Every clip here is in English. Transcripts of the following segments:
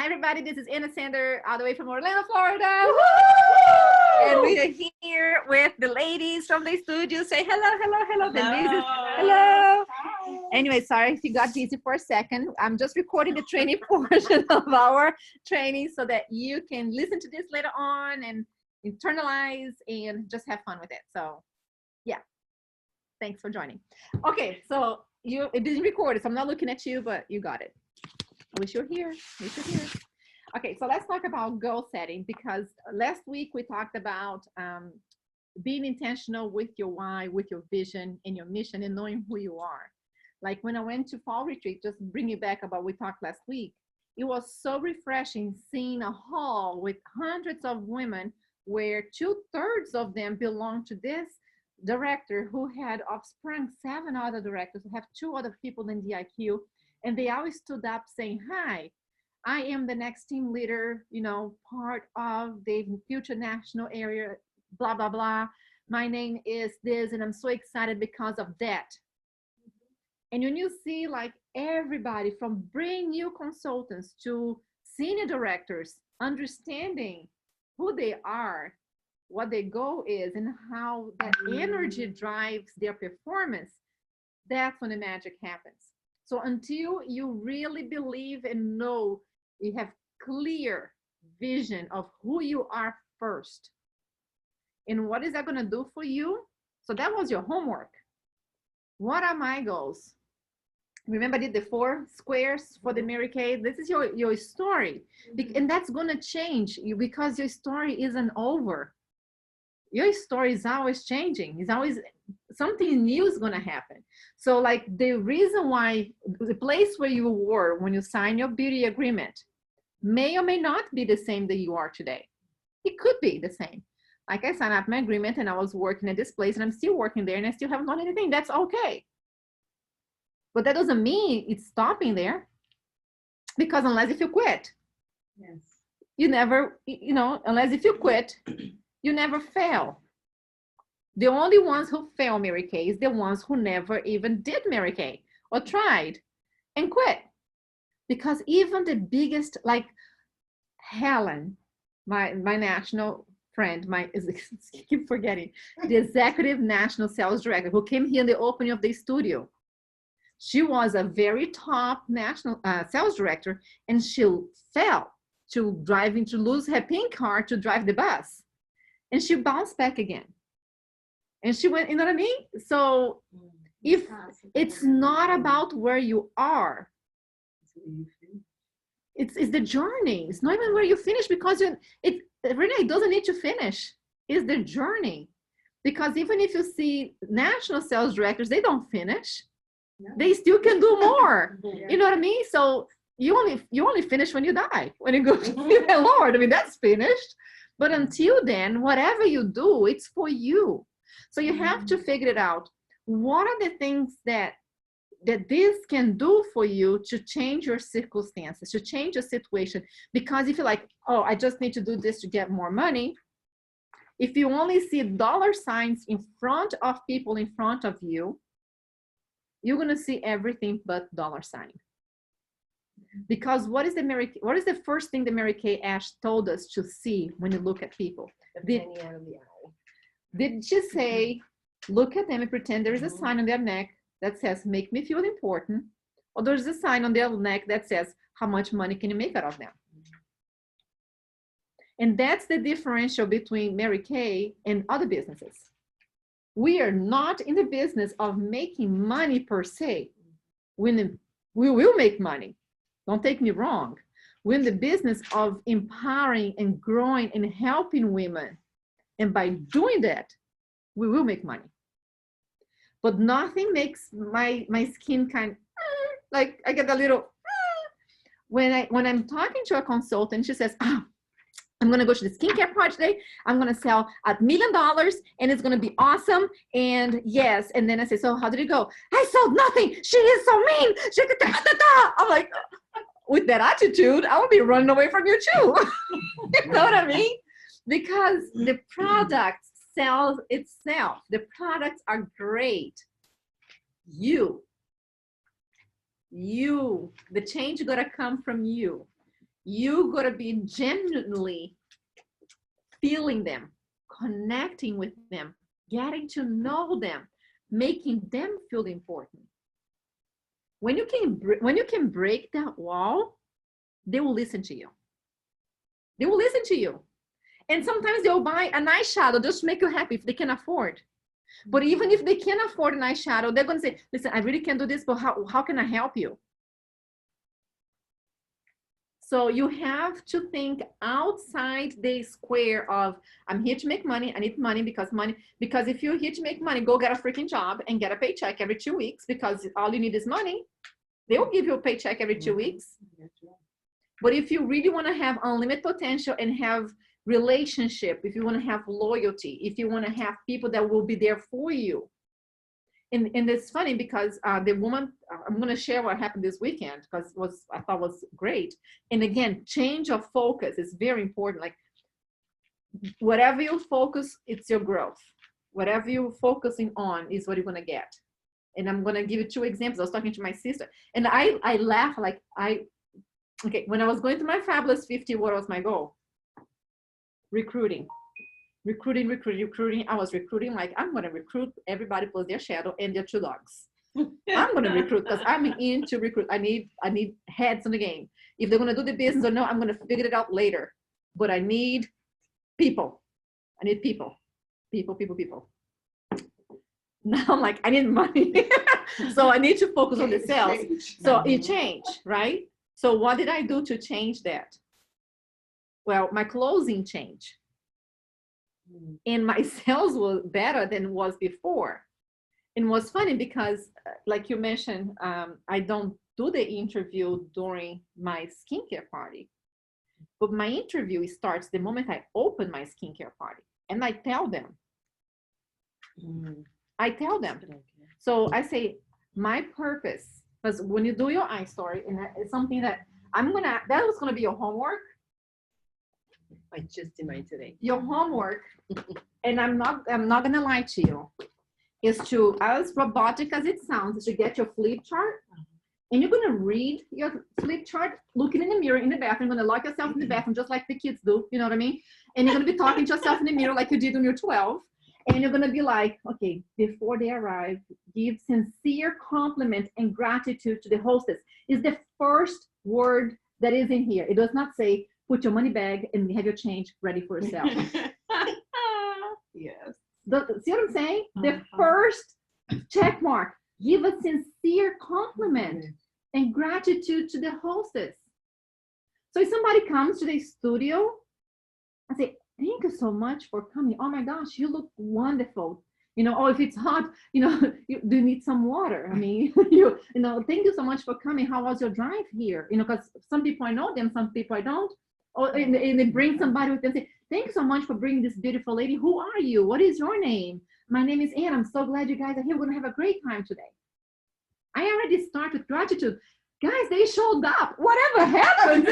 Hi, everybody. This is Ana Sendir, all the way from Orlando, Florida. And we are here with the ladies from the studio. Say hello, hello, hello. Hello. Hello. Anyway, sorry if you got busy for a second. I'm just recording the training portion of our training so that you can listen to this later on and internalize and just have fun with it. So, yeah. Thanks for joining. Okay, so it isn't recorded, so I'm not looking at you, but you got it. I wish you're here. Okay, so let's talk about goal setting, because last week we talked about being intentional with your why, with your vision and your mission, and knowing who you are. Like when I went to fall retreat, just bring you back about what we talked last week, it was so refreshing seeing a hall with hundreds of women where 2/3 of them belong to this director who had offsprung 7 other directors who have 2 other people in DIQ. And they always stood up saying, hi, I am the next team leader, you know, part of the future national area, blah, blah, blah. My name is this, and I'm so excited because of that. And when you see like everybody from brand new consultants to senior directors understanding who they are, what their goal is, and how that energy drives their performance, that's when the magic happens. So until you really believe and know you have clear vision of who you are first and what is that going to do for you. So that was your homework. What are my goals? Remember I did the 4 squares for the Mary Kay. This is your story. And that's going to change you because your story isn't over. Your story is always changing. It's always something new is going to happen. So like the reason why the place where you were when you signed your beauty agreement may or may not be the same that you are today. It could be the same. Like I signed up my agreement and I was working at this place and I'm still working there and I still haven't done anything. That's okay. But that doesn't mean it's stopping there, because unless if you quit, Yes. you never, you know, unless if you quit, you never fail. The only ones who fail Mary Kay is the ones who never even did Mary Kay or tried and quit. Because even the biggest, like Helen, my national friend, I keep forgetting, the executive national sales director who came here in the opening of the studio. She was a very top national sales director, and she fell to lose her pink card to drive the bus. And she bounced back again. And she went, you know what I mean? So if it's not about where you are, it's the journey. It's not even where you finish, because Renee doesn't need to finish. It's the journey. Because even if you see national sales directors, they don't finish. No. They still can do more. Yeah. You know what I mean? So you only finish when you die, when you go to the Lord. I mean, that's finished. But until then, whatever you do, it's for you. So you have to figure it out. What are the things that this can do for you to change your circumstances, to change your situation? Because if you're like, oh, I just need to do this to get more money. If you only see dollar signs in front of people in front of you, you're going to see everything but dollar sign. Because what is the first thing the Mary Kay Ash told us to see when you look at people? Did she say, look at them and pretend there is a sign on their neck that says, make me feel important? Or there's a sign on their neck that says, how much money can you make out of them? And that's the differential between Mary Kay and other businesses. We are not in the business of making money per se. We will make money. Don't take me wrong. We're in the business of empowering and growing and helping women. And by doing that, we will make money. But nothing makes my skin kind of, like I get a little, when I'm talking to a consultant, she says, oh, I'm going to go to the skincare project today. I'm going to sell $1 million and it's going to be awesome. And yes. And then I say, so how did it go? I sold nothing. She is so mean. I'm like, with that attitude, I would be running away from you too. You know what I mean? Because the product sells itself. The products are great. The change got to come from you. You gotta be genuinely feeling them, connecting with them, getting to know them, making them feel important. When you can break that wall, they will listen to you. They will listen to you. And sometimes they'll buy an eyeshadow just to make you happy if they can afford. But even if they can't afford an eyeshadow, they're going to say, listen, I really can't do this, but how can I help you? So you have to think outside the square of, I'm here to make money. I need money, because if you're here to make money, go get a freaking job and get a paycheck every 2 weeks, because all you need is money. They will give you a paycheck every 2 weeks. But if you really want to have unlimited potential and have relationship, if you want to have loyalty, if you want to have people that will be there for you. And it's funny because the woman, I'm going to share what happened this weekend, because I thought was great. And again, change of focus is very important. Like, whatever you focus, it's your growth. Whatever you're focusing on is what you're going to get. And I'm going to give you 2 examples. I was talking to my sister, and I laugh like okay, when I was going to my Fabulous 50, what was my goal? Recruiting. I was recruiting like, I'm going to recruit everybody plus their shadow and their 2 dogs. I'm going to recruit because I'm into recruit. I need heads in the game. If they're going to do the business or no, I'm going to figure it out later. But I need people. I need people. People. Now I'm like, I need money. So I need to focus on the sales. So it changed, right? So what did I do to change that? Well, my closing changed. And my sales was better than it was before. And it was funny because, like you mentioned, I don't do the interview during my skincare party. But my interview starts the moment I open my skincare party. And I tell them. So I say, my purpose, because when you do your eye story, and it's something that that was going to be your homework. I just did mine today. Your homework, and I'm not gonna lie to you, is to, as robotic as it sounds, is to get your flip chart, and you're gonna read your flip chart, looking in the mirror in the bathroom, you're gonna lock yourself in the bathroom just like the kids do, you know what I mean? And you're gonna be talking to yourself in the mirror like you did when you're 12, and you're gonna be like, okay, before they arrive, give sincere compliment and gratitude to the hostess. Is the first word that is in here. It does not say, put your money bag and have your change ready for yourself. Yes. See what I'm saying? The first check mark, give a sincere compliment and gratitude to the hostess. So if somebody comes to the studio, I say, thank you so much for coming. Oh my gosh, you look wonderful. You know, or if it's hot, you know, do you need some water? I mean, you know, thank you so much for coming. How was your drive here? You know, because some people I know them, some people I don't. Or and they bring somebody with them, say, thank you so much for bringing this beautiful lady. Who are you? What is your name? My name is Anne. I'm so glad you guys are here. We're going to have a great time today. I already start with gratitude. Guys, they showed up. Whatever happened?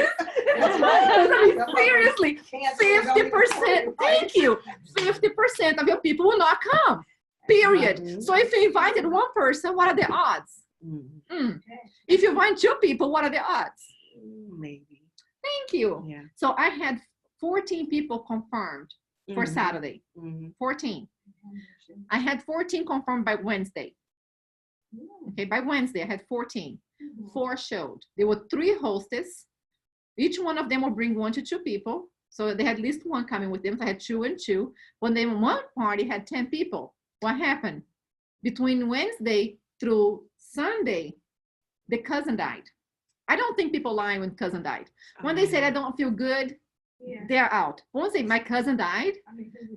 I mean, seriously, 50%, thank you. 50% of your people will not come, period. So if you invited 1 person, what are the odds? If you invite 2 people, what are the odds? Maybe. Thank you. Yeah. So I had 14 people confirmed for Saturday. 14. I had 14 confirmed by Wednesday. Okay, by Wednesday I had 14. 4 showed. There were 3 hostess. Each one of them will bring 1 to 2 people. So they had at least 1 coming with them. So I had 2 and 2. When they one party had 10 people. What happened? Between Wednesday through Sunday, the cousin died. I don't think people lie when cousin died. When they said I don't feel good, they're out. Once they, my cousin died,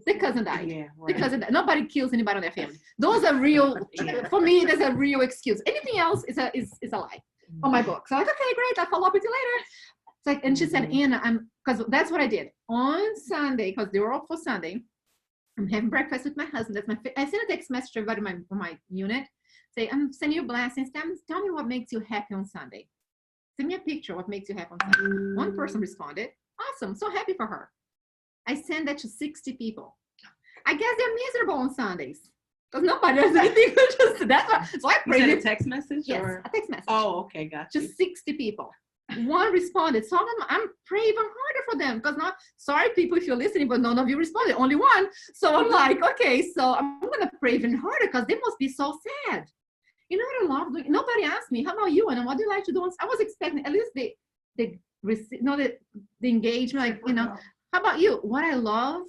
the cousin died. Yeah, right. The cousin died. Nobody kills anybody in their family. Those are real. For me, there's a real excuse. Anything else is a lie on my book. So I was like, okay, great. I'll follow up with you later. It's like, and she said, Anna, because that's what I did on Sunday, because they were all for Sunday. I'm having breakfast with my husband. I sent a text message to everybody on my unit. Say, I'm sending you blessings. Tell me what makes you happy on Sunday. Send me a picture of what makes you happy on Sunday. 1 person responded. Awesome. So happy for her. I sent that to 60 people. I guess they're miserable on Sundays because nobody does anything. That's why. So I prayed. You sent a text message? Yes, or? a text message. Oh, okay, gotcha. Just 60 people. one responded. So I'm praying even harder for them because not sorry people if you're listening, but none of you responded, only one. So I'm like, okay, so I'm gonna pray even harder because they must be so sad. You know what I love doing? Nobody asked me, how about you? And what do you like to do? I was expecting at least they receive, the engagement, like, you know, how about you? What I love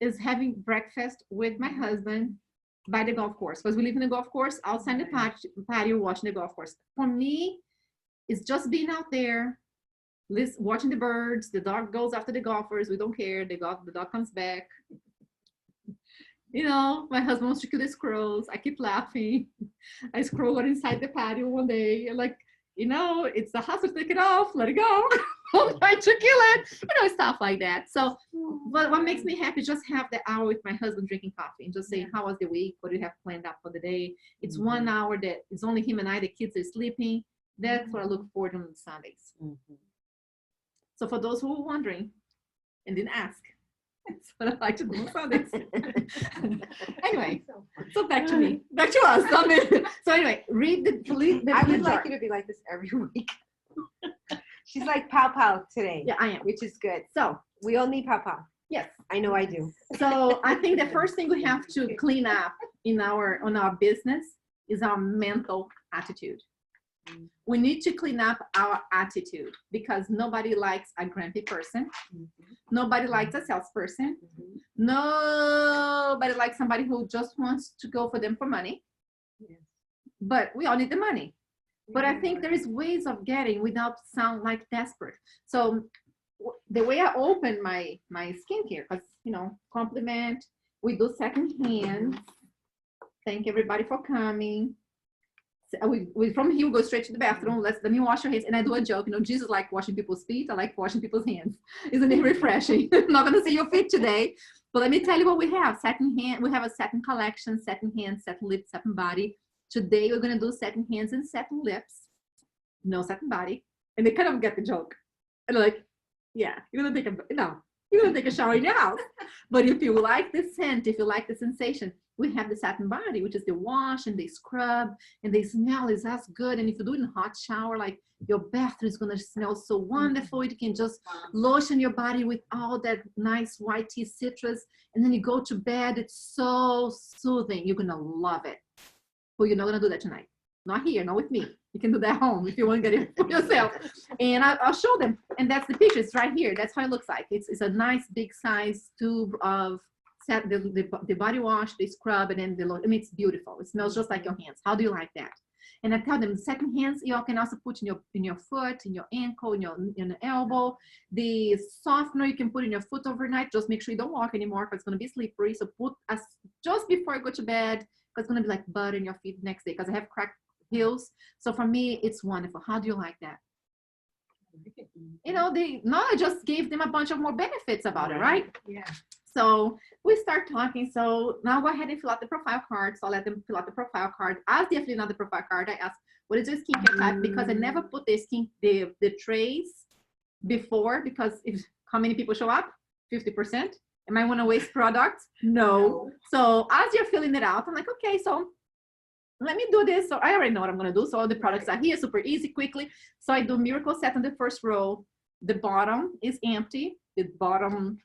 is having breakfast with my husband by the golf course, because we live in the golf course outside the patio watching the golf course. For me, it's just being out there, watching the birds. The dog goes after the golfers. We don't care. The dog comes back. You know, my husband wants to kill the squirrels. I keep laughing. I squirrel got inside the patio one day. Like, you know, it's a hustle, take it off, let it go. Don't try to kill it. You know, stuff like that. So, but what makes me happy is just have the hour with my husband drinking coffee and just saying, how was the week? What do you have planned out for the day? It's 1 hour that it's only him and I. The kids are sleeping. That's what I look forward to on Sundays. So for those who were wondering and didn't ask, that's what I like to do on Sundays. Anyway, so back to me, back to us. So anyway, read the I would like you to be like this every week. She's like pow pow today. Yeah, I am. Which is good. So we all need pow pow. Yes, I know I do. So I think the first thing we have to clean up on our business is our mental attitude. We need to clean up our attitude because nobody likes a grumpy person. Nobody likes a salesperson. Nobody likes somebody who just wants to go for them for money. But we all need the money. But I think there is ways of getting without sound like desperate. So the way I open my skincare, because, you know, compliment, we do second hands. Thank everybody for coming. We from here we go straight to the bathroom. Let me wash your hands. And I do a joke, you know, Jesus like washing people's feet. I like washing people's hands. Isn't it refreshing? I'm not gonna see your feet today, but let me tell you what we have. Second hand, we have a second collection, second hand, second lip, second body. Today we're gonna do second hands and second lips, no second body. And they kind of get the joke. And they're like, yeah, you're gonna take a shower in your house. But if you like the scent, if you like the sensation, we have the satin body, which is the wash and the scrub and the smell is as good. And if you do it in a hot shower, like your bathroom is going to smell so wonderful. You can just lotion your body with all that nice white tea citrus. And then you go to bed. It's so soothing. You're going to love it. But you're not going to do that tonight. Not here, not with me. You can do that at home if you want to get it for yourself. And I'll show them. And that's the picture. It's right here. That's how it looks like. It's a nice big size tube of the body wash, the scrub, and then I mean, it's beautiful. It smells just like your hands. How do you like that? And I tell them, second hands, you all can also put in your foot, in your ankle, in your elbow. The softener you can put in your foot overnight. Just make sure you don't walk anymore because it's going to be slippery. So put just before you go to bed, because it's going to be like butter in your feet next day because I have cracked heels. So for me, it's wonderful. How do you like that? You know, I just gave them a bunch of more benefits about it, right? Yeah. So we start talking. So now go ahead and fill out the profile card. So I'll let them fill out the profile card. As they're filling out the profile card, I ask, what is your skincare type? Because I never put the trays before, because how many people show up? 50%. Am I want to waste products? No. So as you're filling it out, I'm like, okay, so let me do this. So I already know what I'm going to do. So all the products are here, super easy, quickly. So I do Miracle Set on the first row. The bottom is empty. The bottom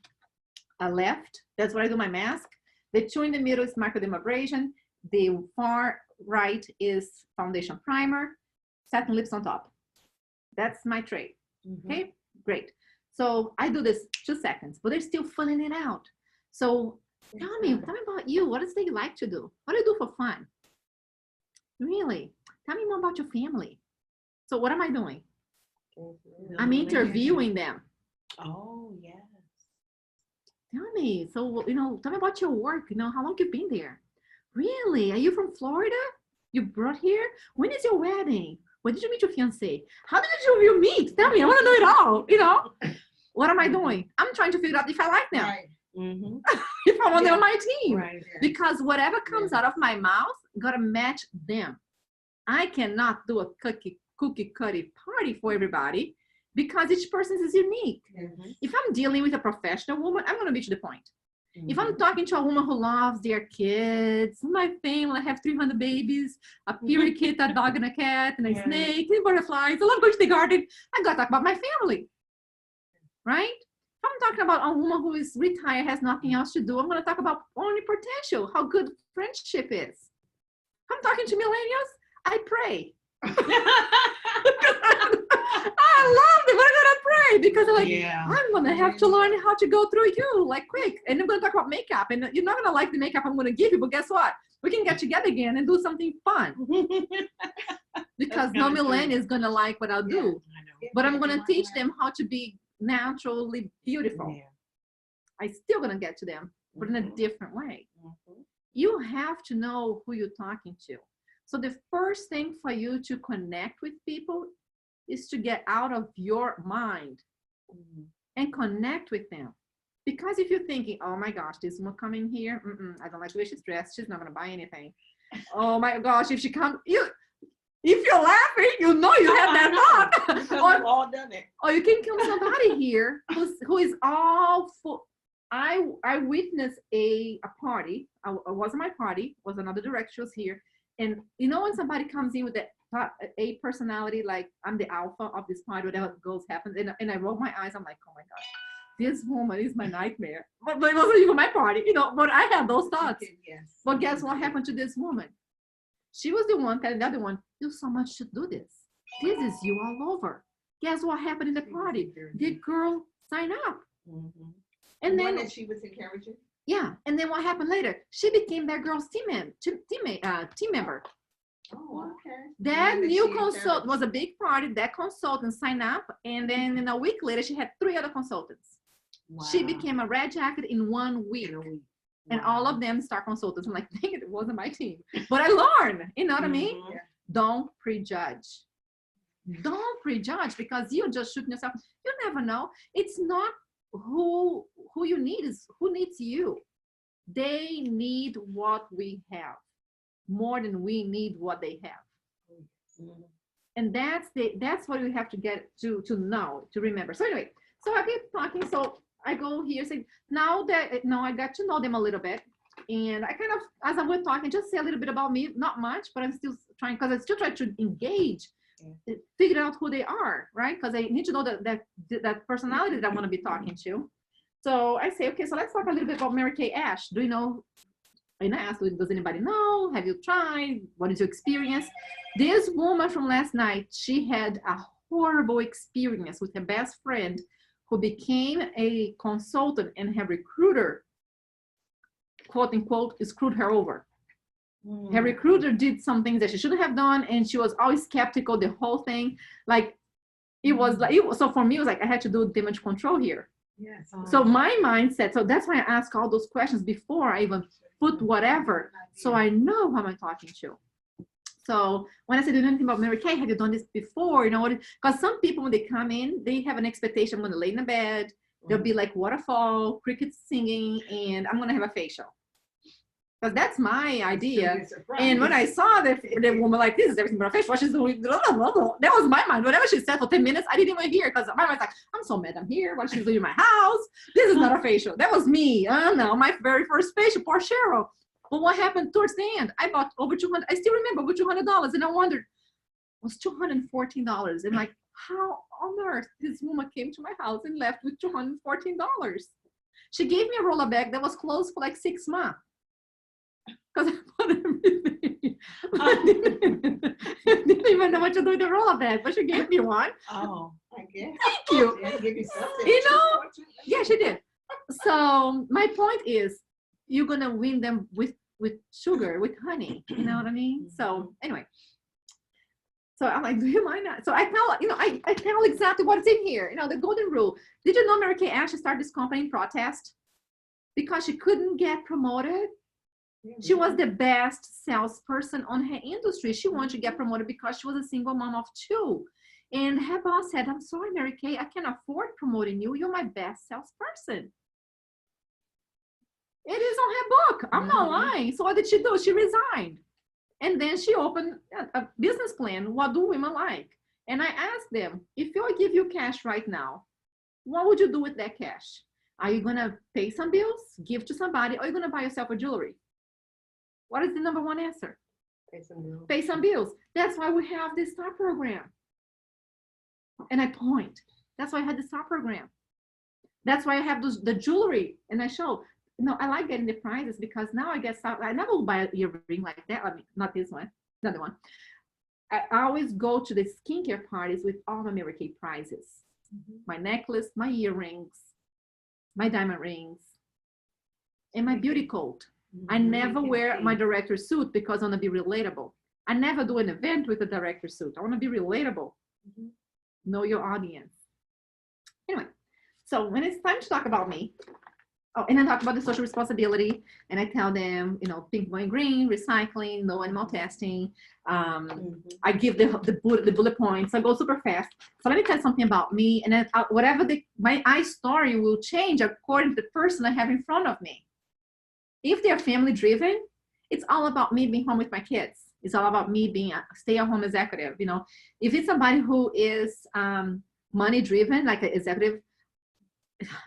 left, that's where I do my mask. The two in the middle is microdermabrasion. The far right is foundation primer, satin lips on top. That's my tray. Okay, great. So I do this 2 seconds, but they're still filling it out. So tell me about you. What is it you like to do? What do you do for fun? Really? Tell me more about your family. So what am I doing? I'm interviewing them. Oh, yeah. Tell me, so, you know, tell me about your work. You know, how long you've been there? Really? Are you from Florida? You brought here? When is your wedding? When did you meet your fiance? How did you meet? Tell me, I want to know it all, you know? What am I doing? I'm trying to figure out if I like them. Right. If I want them on my team. Right. Because whatever comes out of my mouth, gotta match them. I cannot do a cookie cutty party for everybody, because each person is unique. If I'm dealing with a professional woman, I'm going to be to the point. If I'm talking to a woman who loves their kids, my family, I have 300 babies, a periquet, a dog and a cat, and a snake, and butterflies. I love going to the garden. I got to talk about my family, right? If I'm talking about a woman who is retired, has nothing else to do, I'm going to talk about only potential, how good friendship is. If I'm talking to millennials, I pray. I love it, but I'm gonna pray because I'm gonna have to learn how to go through you like quick. And I'm gonna talk about makeup, and you're not gonna like the makeup I'm gonna give you, but guess what? We can get together again and do something fun. Because no millennial is gonna like what I'll do, but I'm gonna teach them how to be naturally beautiful. I still gonna get to them, but in a different way. You have to know who you're talking to. So the first thing for you to connect with people is to get out of your mind and connect with them. Because if you're thinking, oh my gosh, this woman coming here, I don't like the way she's dressed, she's not gonna buy anything. Oh my gosh, if she comes, if you're laughing, you know you have that thought. We've all done it. Or you can come somebody here who is all full. I witnessed a party. I wasn't my party, was another director, she was here. And you know when somebody comes in with that a personality, like I'm the alpha of this party, whatever goes happens, and I roll my eyes, I'm like, oh my gosh, this woman is my nightmare. But it wasn't even my party, you know, but I had those thoughts. Yes. But guess what happened to this woman? She was the one telling the other one, you so much to do this. This is you all over. Guess what happened in the party? The girl signed up. And then that she was encouraging. Yeah, and then what happened later? She became that girl's team member. Oh, okay. That new consultant was a big party. That consultant signed up, and then in a week later, she had 3 other consultants. Wow. She became a red jacket in 1 week, and all of them star consultants. I'm like, dang it, it wasn't my team, but I learned. You know what I mean? Yeah. Don't prejudge. Don't prejudge because you're just shooting yourself. You never know. It's not who you need, is who needs you. They need what we have more than we need what they have. And that's what we have to get to know, to remember. So anyway, so I keep talking. So I go here, say, now I got to know them a little bit. And I kind of, as I was talking, just say a little bit about me, not much, but I'm still trying, because I still try to engage, figure out who they are, right? Because I need to know that personality that I want to be talking to. So I say, okay, so let's talk a little bit about Mary Kay Ash. Do you know? And I asked, does anybody know? Have you tried? What is your experience? This woman from last night, she had a horrible experience with her best friend who became a consultant, and her recruiter, quote unquote, screwed her over. Her recruiter did some things that she shouldn't have done, and she was always skeptical, the whole thing. Like, it was like, so for me, it was like, I had to do damage control here. Yes. So my mindset, so that's why I ask all those questions before I even put whatever, so I know who am I talking to. So when I say, do you know anything about Mary Kay? Have you done this before? You know what? Because some people, when they come in, they have an expectation, I'm going to lay in the bed, there'll be like waterfall, crickets singing, and I'm going to have a facial. Because that's my idea. And when I saw the woman like, this is everything but a facial, she's doing, that was my mind. Whatever she said for 10 minutes, I didn't even hear, because my mind's like, I'm so mad I'm here. What she's doing in my house? This is not a facial. That was me. I don't know, my very first facial, poor Cheryl. But what happened towards the end? I bought over $200. I still remember over $200, and I wondered, it was $214. And like, how on earth this woman came to my house and left with $214? She gave me a roller bag that was closed for like 6 months. Because I bought everything. I didn't even know what to do with the roller bag, but she gave me one. Oh, I guess. Thank you. Yeah, give you something. You know, yeah, she did. So my point is, you're gonna win them with sugar, with honey. You know what I mean? So anyway, so I'm like, do you mind not? So I tell, you know, I tell exactly what's in here. You know, the golden rule. Did you know Mary Kay Ash started this company in protest because she couldn't get promoted? She was the best salesperson on her industry. She wanted to get promoted because she was a single mom of 2. And her boss said, I'm sorry, Mary Kay, I can't afford promoting you. You're my best salesperson. It is on her book. I'm not lying. So what did she do? She resigned. And then she opened a business plan. What do women like? And I asked them, if I give you cash right now, what would you do with that cash? Are you going to pay some bills, give to somebody, or are you going to buy yourself a jewelry? What is the number one answer? Pay some bills. Pay some bills. That's why we have this STAR program. And I point. That's why I had the STAR program. That's why I have the jewelry, and I show. I like getting the prizes because now I get I never will buy an earring like that. I mean, not this one, another one. I always go to the skincare parties with all my Mary Kay prizes. My necklace, my earrings, my diamond rings, and my beauty coat. I never wear my director's suit because I want to be relatable. I never do an event with a director's suit. I want to be relatable. Know your audience. Anyway, so when it's time to talk about me, and I talk about the social responsibility, and I tell them, pink, white, green, recycling, no animal testing. I give the bullet points. I go super fast. So let me tell you something about me, and then whatever my story will change according to the person I have in front of me. If they're family driven, it's all about me being home with my kids. It's all about me being a stay-at-home executive. If it's somebody who is money driven, like an executive,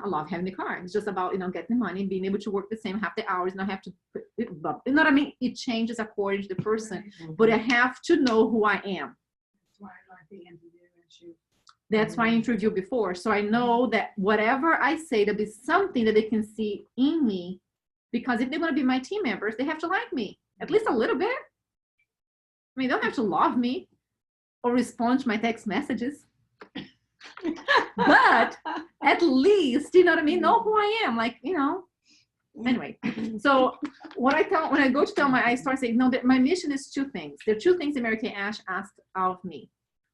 I love having the car. It's just about, getting the money, being able to work the same half the hours, and I have to, you know what I mean? It changes according to the person, but I have to know who I am. That's why I like the interview issue. That's why I interviewed before. So I know that whatever I say, there'll be something that they can see in me, because if they want to be my team members, they have to like me, at least a little bit. I mean, they don't have to love me or respond to my text messages. But at least, you know what I mean? Know who I am, Anyway, so when I go to tell I start saying, no, that my mission is two things. There are two things that Mary Kay Ash asked of me.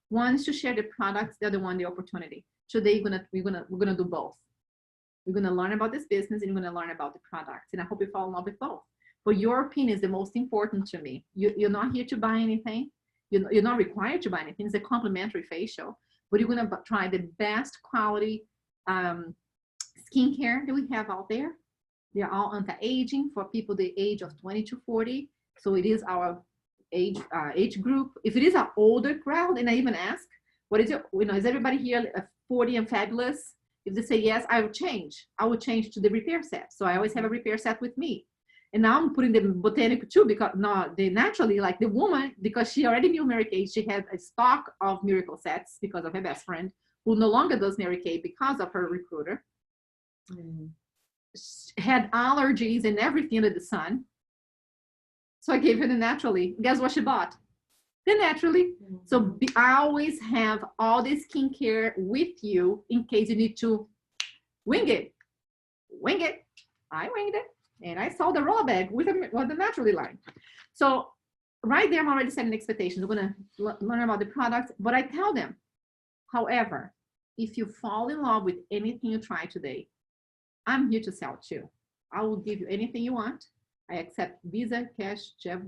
One is to share the products, the other one, the opportunity. Today, we're gonna do both. We're gonna learn about this business, and we're gonna learn about the products. And I hope you fall in love with both. But your opinion is the most important to me. You're not here to buy anything. You're not required to buy anything. It's a complimentary facial. But you're going to try the best quality skincare that we have out there. They're all anti-aging for people the age of 20 to 40. So it is our age group. If it is an older crowd, and I even ask, what is is everybody here 40 and fabulous? If they say yes, I will change. I will change to the repair set. So I always have a repair set with me. And now I'm putting the botanical too, because they naturally, like the woman, because she already knew Mary Kay, she had a stock of miracle sets because of her best friend, who no longer does Mary Kay because of her recruiter. Had allergies and everything under the sun. So I gave her the naturally. Guess what she bought? The naturally. So I always have all the skincare with you in case you need to wing it. Wing it. I winged it. And I saw the roll bag with the naturally line. So right there, I'm already setting expectations. We're going to learn about the products, but I tell them, however, if you fall in love with anything you try today, I'm here to sell too. I will give you anything you want. I accept Visa, cash, check,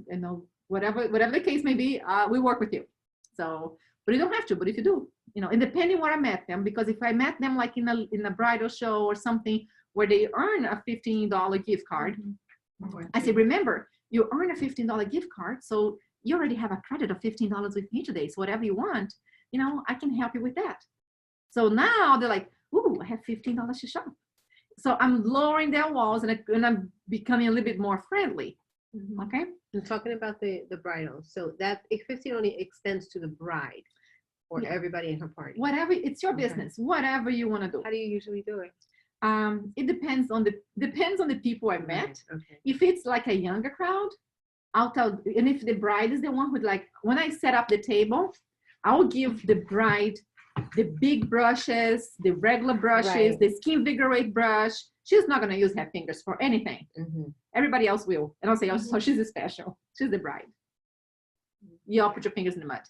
whatever the case may be, we work with you. So, but you don't have to, but if you do, and depending where I met them, because if I met them like in a bridal show or something, where they earn a $15 gift card. I say, remember, you earn a $15 gift card, so you already have a credit of $15 with me today. So whatever you want, I can help you with that. So now they're like, ooh, I have $15 to shop. So I'm lowering their walls, and I'm becoming a little bit more friendly. Okay. I'm talking about the bridal. So that 15 only extends to the bride or everybody in her party. Whatever, it's your business. Whatever you want to do. How do you usually do it? It depends on the people I met. Okay. If it's like a younger crowd, I'll tell, and if the bride is the one who, like, when I set up the table, I'll give the bride the big brushes, the regular brushes, the Skin Vigorate brush. She's not going to use her fingers for anything. Everybody else will. And I'll say, oh, so she's special. She's the bride. You all put your fingers in the mud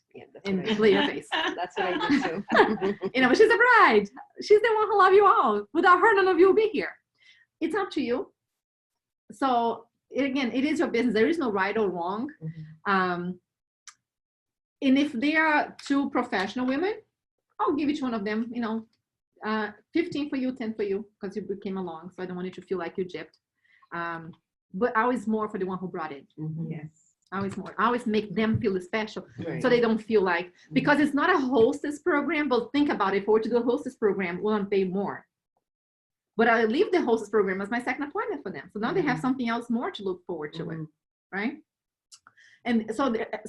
and play your face. That's what I do too. But she's a bride. She's the one who loves you all. Without her, none of you will be here. It's up to you. So again, it is your business. There is no right or wrong. And if they are two professional women, I'll give each one of them, 15 for you, 10 for you, because you came along. So I don't want you to feel like you gypped. But always more for the one who brought it. Yes. Always more. I always make them feel special, so they don't feel like, because it's not a hostess program, but think about it. If we were to do a hostess program, we'll pay more. But I leave the host program as my second appointment for them. So now they have something else more to look forward to it, right? And so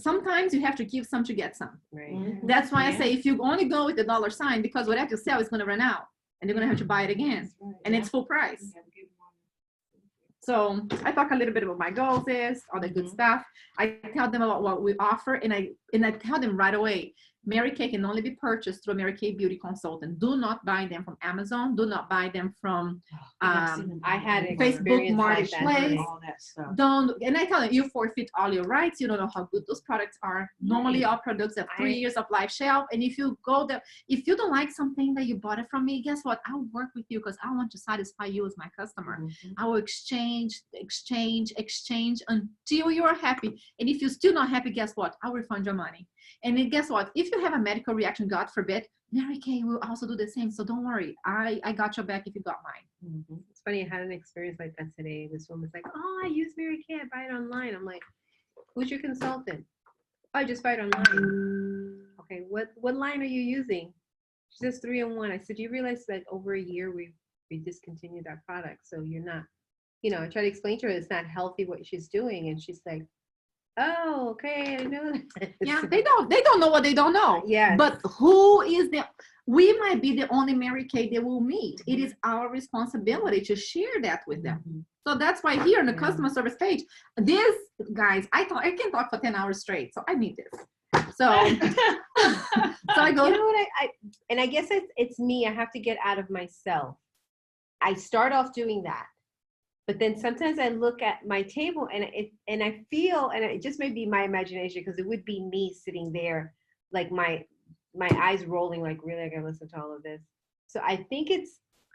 sometimes you have to give some to get some. Right. That's why I say if you only go with the dollar sign, because whatever you sell is going to run out and they're going to have to buy it again. And it's full price. So I talk a little bit about my goals is, all the good stuff. I tell them about what we offer, and I tell them right away, Mary Kay can only be purchased through a Mary Kay beauty consultant. Do not buy them from Amazon. Do not buy them from I had an Facebook experience like that Marketplace. today. all that stuff. Don't, and I tell them, you forfeit all your rights. You don't know how good those products are. Normally, our products have 3 years of life shelf. And if you go there, if you don't like something that you bought it from me, guess what? I'll work with you because I want to satisfy you as my customer. I will exchange until you are happy. And if you're still not happy, guess what? I'll refund your money. And then guess what? If you have a medical reaction, God forbid, Mary Kay will also do the same. So don't worry. I got your back if you got mine. It's funny, I had an experience like that today. This woman's like, oh, I use Mary Kay, I buy it online. I'm like, who's your consultant? Oh, I just buy it online. Okay, what line are you using? She says 3-in-1. I said, do you realize that over a year we discontinued that product? So you're not, I try to explain to her it's not healthy what she's doing. And she's like, oh, okay, I know that. Yeah, they don't know what they don't know. Yeah. But we might be the only Mary Kay they will meet. It is our responsibility to share that with them. So that's why here on the customer service page, this, guys, I can talk for 10 hours straight. So I need this. So, so I go. You know what? I guess it's me. I have to get out of myself. I start off doing that. But then sometimes I look at my table and I feel, and it just may be my imagination, because it would be me sitting there, like my eyes rolling, like, really, I gotta listen to all of this. So I think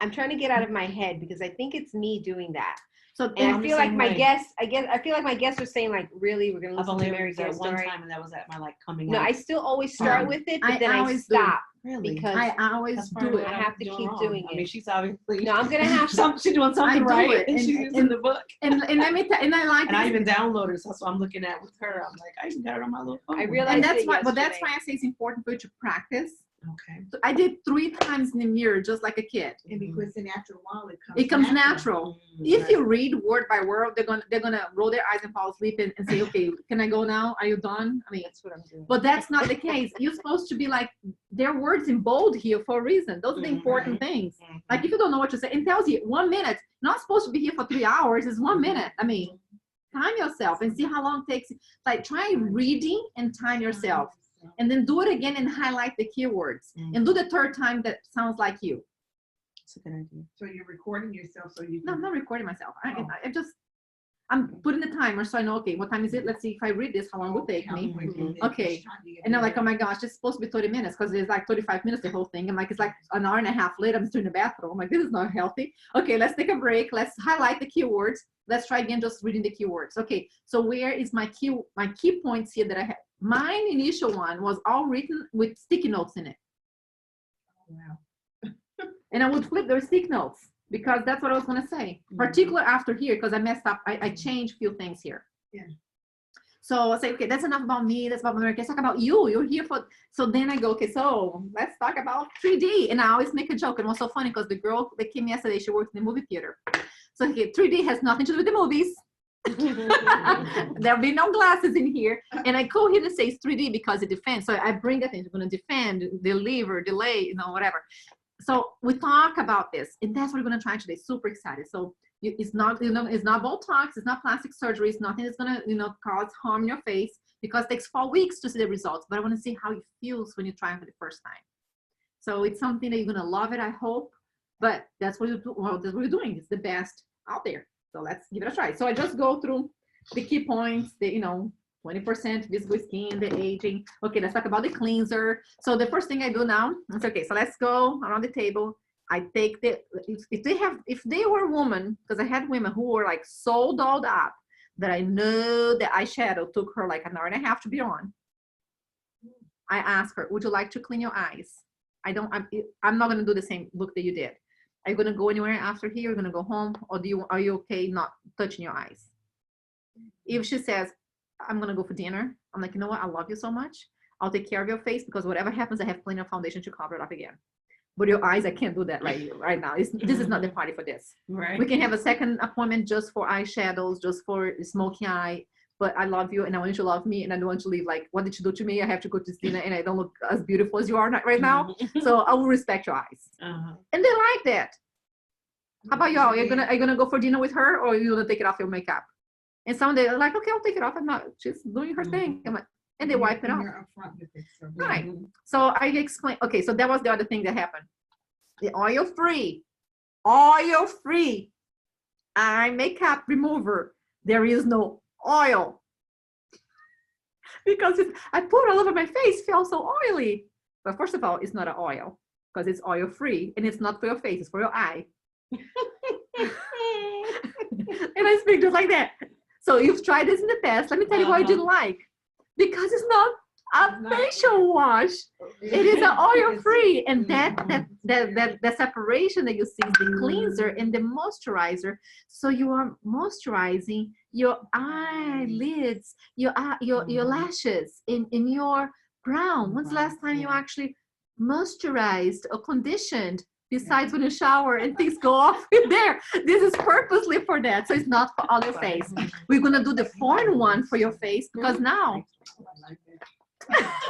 I'm trying to get out of my head, because I think it's me doing that. So And I feel like my guests, I feel like my guests are saying, like, really, we're gonna listen to Mary Kay one story. time, and that was at my coming No, out. I still always start with it, but I then I always do. stop. Really? Because I always That's do probably it. what I I'm have to keep wrong. doing I mean, it. she's obviously No, I'm gonna have to. she's doing something do right, it, and she's using the book. And let me and I like And I this. even downloaded it, so that's what I'm looking at with her. I'm like, I even got it on my little phone. I realized And that's it why, but that's yesterday. why I say it's important for you to practice. Okay. So I did 3 times in the mirror, just like a kid. And because the natural wall, it It comes natural. If Right. you read word by word, they're gonna roll their eyes and fall asleep and say, okay, can I go now? Are you done? I mean, That's what I'm doing. but that's not the case. You're supposed to be like, there are words in bold here for a reason. Those are the important things. Like if you don't know what to say, it tells you 1 minute. Not supposed to be here for 3 hours. It's 1 minute. I mean, time yourself and see how long it takes. Like try reading and time yourself. And then do it again and highlight the keywords. And do the 3rd time that sounds like you. That's a good idea. So you're recording yourself so you can. No, I'm not recording myself. I'm putting the timer so I know, okay, what time is it? Let's see if I read this, how long it will take me. Okay. And I'm like, oh my gosh, it's supposed to be 30 minutes because it's like 35 minutes, the whole thing. I'm like, it's like an hour and a half later, I'm still in the bathroom. I'm like, this is not healthy. Okay, let's take a break. Let's highlight the keywords. Let's try again, just reading the keywords. Okay, so where is my key points here that I have? Mine initial one was all written with sticky notes in it. Wow. And I would flip those stick notes because that's what I was going to say. Particular after here, because I messed up. I changed a few things here. Yeah. So I say, okay, that's enough about me. That's about America. Let's talk about you. You're here for. So then I go, okay, so let's talk about 3D. And I always make a joke. And it was so funny because the girl that came yesterday, she works in the movie theater. So okay, 3D has nothing to do with the movies. There'll be no glasses in here. And I go here to say it's 3D because it defends. So I bring that in. You're going to defend, deliver, delay, whatever. So we talk about this, and that's what we're going to try today. Super excited. So it's not, it's not Botox, it's not plastic surgery, it's nothing that's going to, cause harm in your face because it takes 4 weeks to see the results. But I want to see how it feels when you try it for the first time. So it's something that you're going to love it, I hope. But that's what that's what we're doing. It's the best out there. So let's give it a try. So I just go through the key points, the 20% visible skin, the aging. Okay, let's talk about the cleanser. So the first thing I do now is, okay, so let's go around the table. I take if they were women, because I had women who were like so dolled up that I know the eyeshadow took her like an hour and a half to be on. I asked her, would you like to clean your eyes? I'm not going to do the same look that you did. Are you going to go anywhere after here? You're going to go home? Or are you okay not touching your eyes? If she says, I'm going to go for dinner, I'm like, you know what? I love you so much. I'll take care of your face because whatever happens, I have plenty of foundation to cover it up again. But your eyes, I can't do that right now. This is not the party for this. Right. We can have a second appointment just for eyeshadows, just for smoky eye. But I love you and I want you to love me and I don't want you to leave like, what did you do to me? I have to go to dinner and I don't look as beautiful as you are right now. So I will respect your eyes. And they like that. How about y'all? Are you gonna go for dinner with her or are you gonna take it off your makeup? And some they're like, okay, I'll take it off. I'm not, she's doing her thing. I'm like, and they wipe it off. Right. So I explain, okay, so that was the other thing that happened. The oil-free eye makeup remover. There is no oil. Because I put it all over my face, felt so oily. But first of all, it's not an oil because it's oil-free and it's not for your face, it's for your eye. And I speak just like that. So you've tried this in the past. Let me tell you what I didn't like. Because it's not a facial wash. It is an oil-free. And that separation that you see is the cleanser and the moisturizer. So you are moisturizing your eyelids, your lashes, in your brow. When's the last time you actually moisturized or conditioned? Besides when you shower and things go off in there. This is purposely for that. So it's not for all your face. We're going to do the 4-in-1 for your face because now.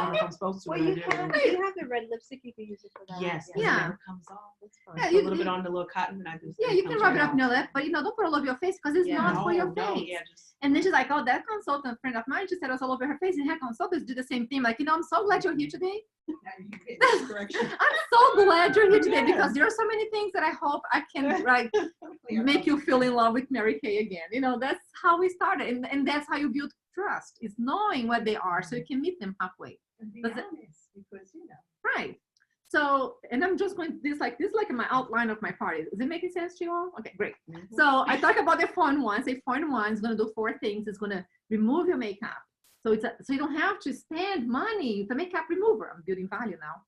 I'm supposed to. Well, you have the red lipstick. You can use it for that. Yes. Yeah. It comes off. That's fine. Yeah, So a little bit on the little cotton and I just. Yeah, you can rub it up in your lip, but don't put it all over your face because it's not for your No, face. yeah, And then she's like, oh, that consultant friend of mine, she said it was all over her face. And her consultants do the same thing. Like, I'm so glad you're here today. I'm so glad you're here today because there are so many things that I hope I can make you feel in love with Mary Kay again. That's how we started. And that's how you build trust, is knowing what they are so you can meet them halfway. Because, Right. So, and I'm just going to this is like my outline of my party. Is it making sense to you all? Okay, great. So I talk about the 4-in-1. Say 4-in-1 is going to do 4 things. It's going to remove your makeup. So so you don't have to spend money with a makeup remover. I'm building value now.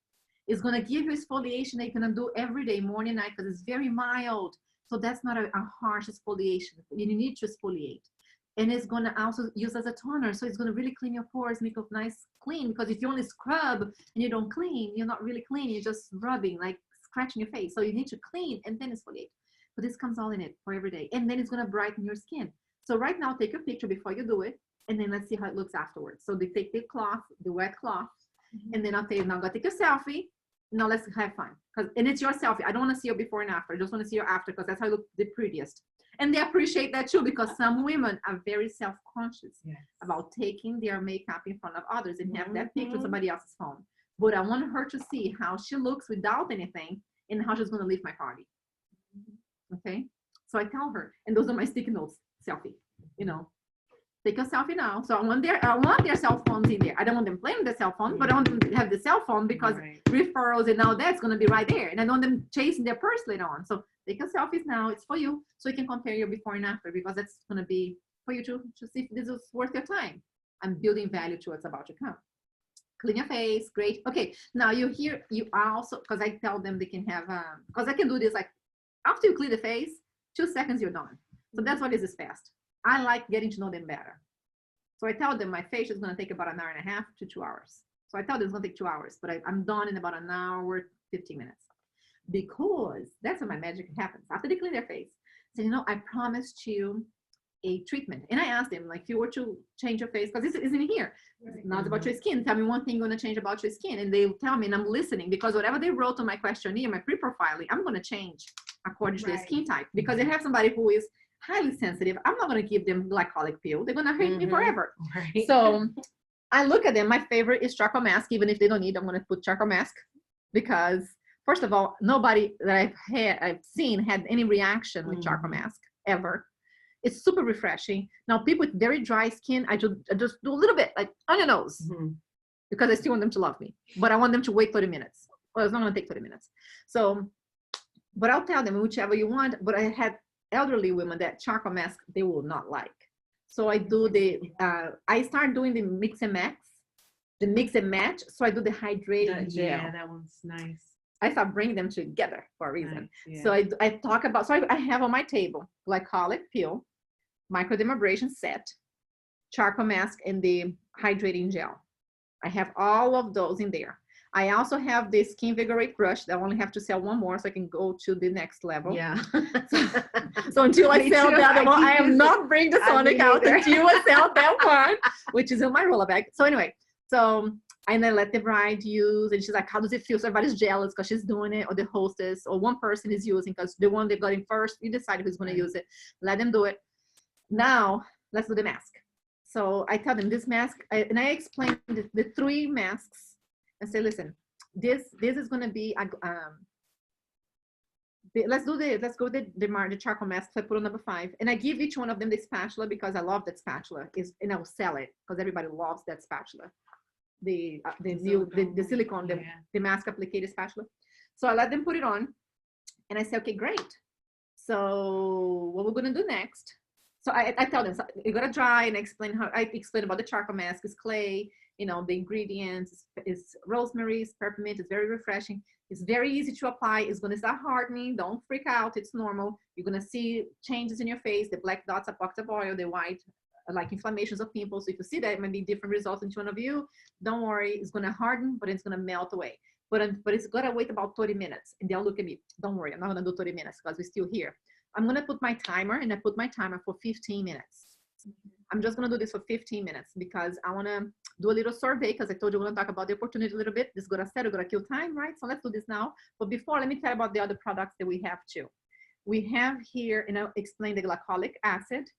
It's going to give you exfoliation that you're going to do every day, morning, night, because it's very mild. So that's not a harsh exfoliation. You need to exfoliate. And it's going to also use as a toner. So it's going to really clean your pores, make it nice, clean. Because if you only scrub and you don't clean, you're not really clean. You're just rubbing, like scratching your face. So you need to clean and then exfoliate. But this comes all in it for every day. And then it's going to brighten your skin. So right now, take a picture before you do it. And then let's see how it looks afterwards. So they take the cloth, the wet cloth. And then I'll tell you, now go take a selfie. Now let's have fun. And it's your selfie. I don't want to see your before and after. I just want to see your after because that's how you look the prettiest. And they appreciate that too because some women are very self-conscious about taking their makeup in front of others and have that picture on somebody else's phone. But I want her to see how she looks without anything and how she's going to leave my party. Okay? So I tell her, and those are my sticky notes, selfie, Take a selfie now. So I want their cell phones in there. I don't want them playing with the cell phone, but I want them to have the cell phone because referrals and all that's going to be right there. And I don't want them chasing their purse later on. So take a selfie now. It's for you. So you can compare your before and after because that's going to be for you to see if this is worth your time. I'm building value to what's about to come. Clean your face. Great. Okay. Now you also, because I tell them they can have, because I can do this like after you clean the face, 2 seconds, you're done. So that's why this is fast. I like getting to know them better. So I tell them my facial is going to take about 1.5 hours to 2 hours. So I tell them it's going to take 2 hours, but I'm done in about 1 hour, 15 minutes. Because that's when my magic happens. After they clean their face, say, I promised you a treatment. And I asked them, like, if you were to change your face, because this isn't here. It's not about your skin. Tell me one thing you're going to change about your skin. And they'll tell me, and I'm listening, because whatever they wrote on my questionnaire, my pre-profiling, I'm going to change according to their skin type. Because they have somebody who is highly sensitive. I'm not going to give them glycolic pill. They're going to hate me forever. Right. So I look at them. My favorite is charcoal mask. Even if they don't need, I'm going to put charcoal mask because first of all, nobody that I've seen had any reaction with charcoal mask ever. It's super refreshing. Now people with very dry skin, I just do a little bit like on your nose because I still want them to love me, but I want them to wait 30 minutes. Well, it's not going to take 30 minutes. So, but I'll tell them whichever you want, but I had elderly women that charcoal mask they will not like. So I do I start doing the mix and match. So I do the hydrating gel. Yeah, that one's nice. I start bringing them together for a reason. Nice, yeah. So I talk about, so I have on my table glycolic pill, microdermabrasion set, charcoal mask, and the hydrating gel. I have all of those in there. I also have the Skin Vigorate brush that I only have to sell one more so I can go to the next level. Yeah. So until I Me sell too. the other I one, keep I am using- not bringing the I Sonic me out neither. until I sell that one, which is in my roller bag. So anyway, so and I let the bride use, and she's like, how does it feel? So everybody's jealous because she's doing it, or the hostess, or one person is using, because the one they got in first, you decide who's going to use it. Let them do it. Now, let's do the mask. So I tell them this mask, and I explain the 3 masks and say, listen, this is going to be, let's go with the charcoal mask. So I put on number 5, and I give each one of them the spatula because I love that spatula, and I will sell it because everybody loves that spatula. The silicone, the mask applicator spatula. So I let them put it on, and I say, okay, great. So what we're gonna do next? So I tell them, so you gotta dry, and I explain about the charcoal mask is clay, you know, the ingredients is rosemary, is peppermint, it's very refreshing. It's very easy to apply. It's gonna start hardening. Don't freak out. It's normal. You're gonna see changes in your face. The black dots are pockets of oil. The white like inflammations of pimples. So if you see that, it might be different results in each one of you. Don't worry, it's gonna harden, but it's gonna melt away. But it's gonna wait about 30 minutes, and they'll look at me. Don't worry, I'm not gonna do 30 minutes because we're still here. I'm gonna put my timer, and I put my timer for 15 minutes. I'm just gonna do this for 15 minutes because I wanna do a little survey, because I told you we're gonna talk about the opportunity a little bit. This is gonna set, we're gonna kill time, right? So let's do this now. But before, let me tell you about the other products that we have too. We have here, and I'll explain the glycolic acid.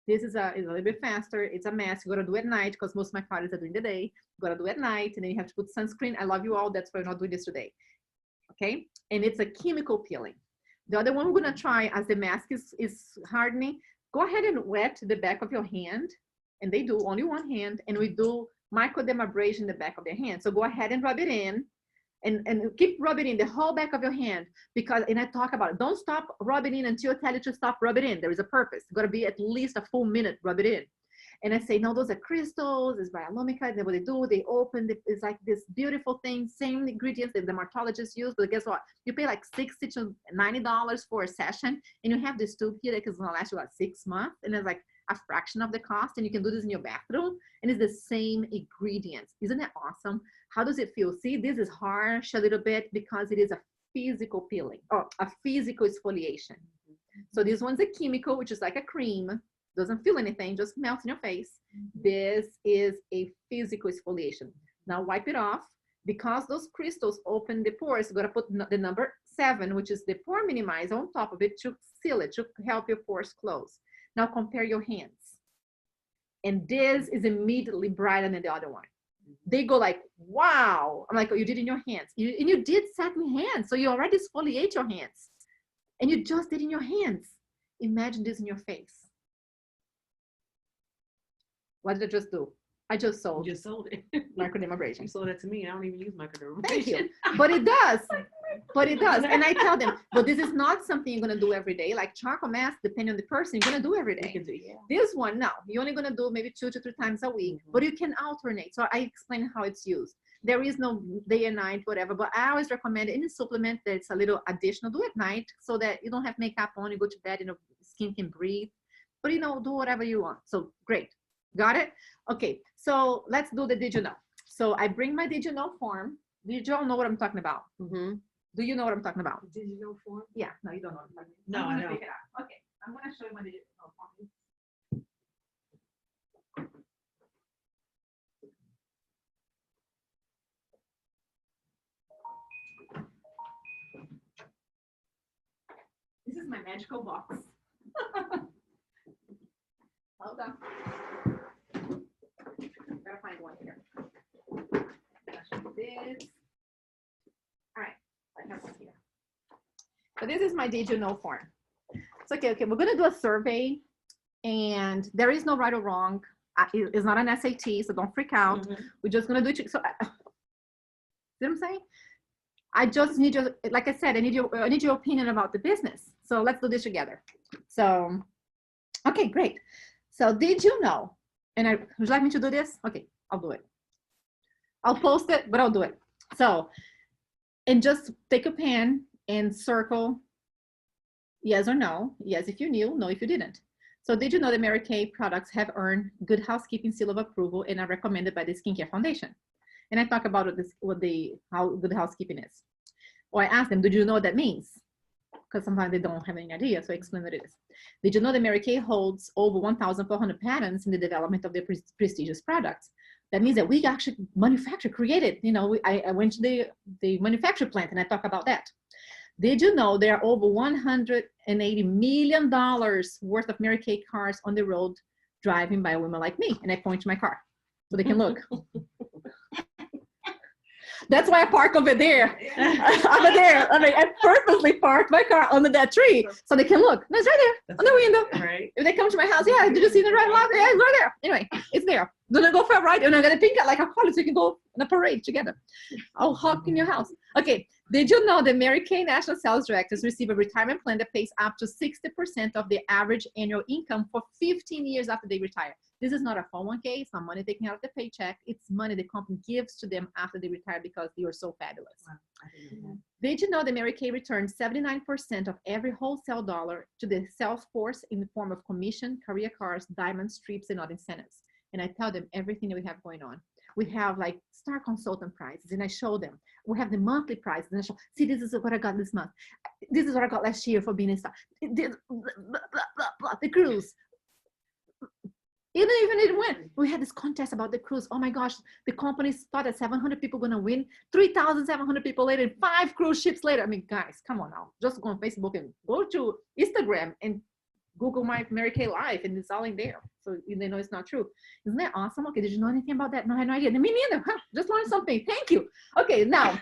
This is a little bit faster. It's a mask. You gotta do at night because most of my parties are doing the day. You gotta do at night, and then you have to put sunscreen. I love you all. That's why we're not doing this today. Okay? And it's a chemical peeling. The other one we're gonna try, as the mask is hardening, go ahead and wet the back of your hand. And they do only one hand, and we do microdermabrasion in the back of their hand. So go ahead and rub it in. And keep rubbing in the whole back of your hand, because, and I talk about it, don't stop rubbing in until I tell you to stop rubbing in. There is a purpose. It's got to be at least a full minute, rub it in. And I say, no, those are crystals, it's biolumica. What they do, they open, it's like this beautiful thing, same ingredients that the dermatologists use, but guess what? You pay like $60 to $90 for a session, and you have this tube here that is gonna last you about 6 months, and it's like a fraction of the cost, and you can do this in your bathroom, and it's the same ingredients. Isn't that awesome? How does it feel? See, this is harsh a little bit because it is a physical peeling, or a physical exfoliation. So this one's a chemical, which is like a cream, doesn't feel anything, just melts in your face. This is a physical exfoliation. Now wipe it off. Because those crystals open the pores, you gotta put the number 7, which is the pore minimizer, on top of it to seal it, to help your pores close. Now compare your hands. And this is immediately brighter than the other one. They go like, wow. I'm like, oh, you did in your hands. And you did satin hands, so you already exfoliate your hands. And you just did in your hands. Imagine this in your face. What did I just do? I just sold. You just sold it. Microdermabrasion. You sold it to me. I don't even use microdermabrasion. Thank you. But it does. But it does. And I tell them, but this is not something you're going to do every day. Like charcoal mask, depending on the person, you're going to do every day. This one, no. You're only going to do maybe 2 to 3 times a week, but you can alternate. So I explain how it's used. There is no day and night, whatever, but I always recommend any supplement that's a little additional, do at night so that you don't have makeup on, you go to bed, skin can breathe. But do whatever you want. So great. Got it? Okay, so let's do the did you know. So I bring my did you know form. Did you all know what I'm talking about? Mm-hmm. Do you know what I'm talking about? Did you know form? Yeah, no, you don't know what I'm talking about. No, I'm I gonna don't. pick it up. Okay, I'm going to show you my did you know form. This is my magical box. Hold on. Gotta find one here. I'll show you this. All right, I have one here. So this is my did you know form. It's okay, we're gonna do a survey, and there is no right or wrong. It's not an SAT, so don't freak out. Mm-hmm. We're just gonna do it. So, see what I'm saying? I just need your, like I said, I need your opinion about the business. So let's do this together. So, okay, great. So did you know? And would you like me to do this? Okay, I'll do it. I'll post it, but I'll do it. So, and just take a pen and circle yes or no. Yes if you knew, no if you didn't. So did you know that Mary Kay products have earned Good Housekeeping seal of approval and are recommended by the Skincare Foundation? And I talk about how good housekeeping is. Or I ask them, did you know what that means? Because sometimes they don't have any idea, so I explain what it is. Did you know that Mary Kay holds over 1,400 patents in the development of their prestigious products? That means that we actually created, I went to the manufacturing plant and I talk about that. Did you know there are over $180 million worth of Mary Kay cars on the road driving by women like me? And I point to my car so they can look. That's why I park over there. Over there. I mean, I purposely parked my car under that tree so they can look. And it's right there on the window. Right. If they come to my house, yeah, did you see the red light? Yeah, it's right there. Anyway, it's there. Gonna go for a ride and I'm gonna pink it like a college so you can go on a parade together. I'll hawk in your house. Okay. Did you know that Mary Kay National Sales Directors receive a retirement plan that pays up to 60% of their average annual income for 15 years after they retire? This is not a 401k. It's not money taken out of the paycheck. It's money the company gives to them after they retire because you are so fabulous. Wow. Did you know that Mary Kay returns 79% of every wholesale dollar to the sales force in the form of commission, career cards, diamonds, trips, and other incentives? And I tell them everything that we have going on. We have like star consultant prizes, and I show them. We have the monthly prizes, and I show, see, this is what I got this month. This is what I got last year for being a star. Blah, blah, blah, blah, the cruise. Even it went. We had this contest about the cruise. Oh my gosh, the company thought that 700 people going to win. 3,700 people later, and 5 cruise ships later. I mean, guys, come on now. Just go on Facebook and go to Instagram and Google my Mary Kay life, and it's all in there. So they know it's not true. Isn't that awesome? Okay, did you know anything about that? No, I had no idea. Me neither. Huh, just learned something. Thank you. Okay, now,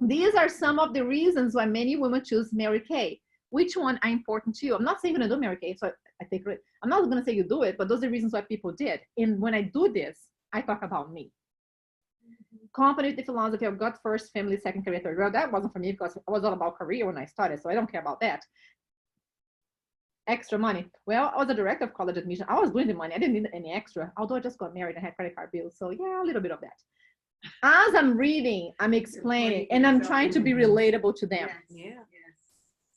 these are some of the reasons why many women choose Mary Kay. Which one are important to you? I'm not saying you're going to do Mary Kay, so I take it. I'm not going to say you do it, but those are the reasons why people did. And when I do this, I talk about me. Company with the philosophy of God first, family second, career third. Well, that wasn't for me because I was all about career when I started, so I don't care about that. Extra money. Well, I was a director of college admission. I was doing the money. I didn't need any extra, although I just got married and had credit card bills. So yeah, a little bit of that. As I'm reading, I'm explaining, and I'm trying to be relatable to them. Yes. Yeah. Yes.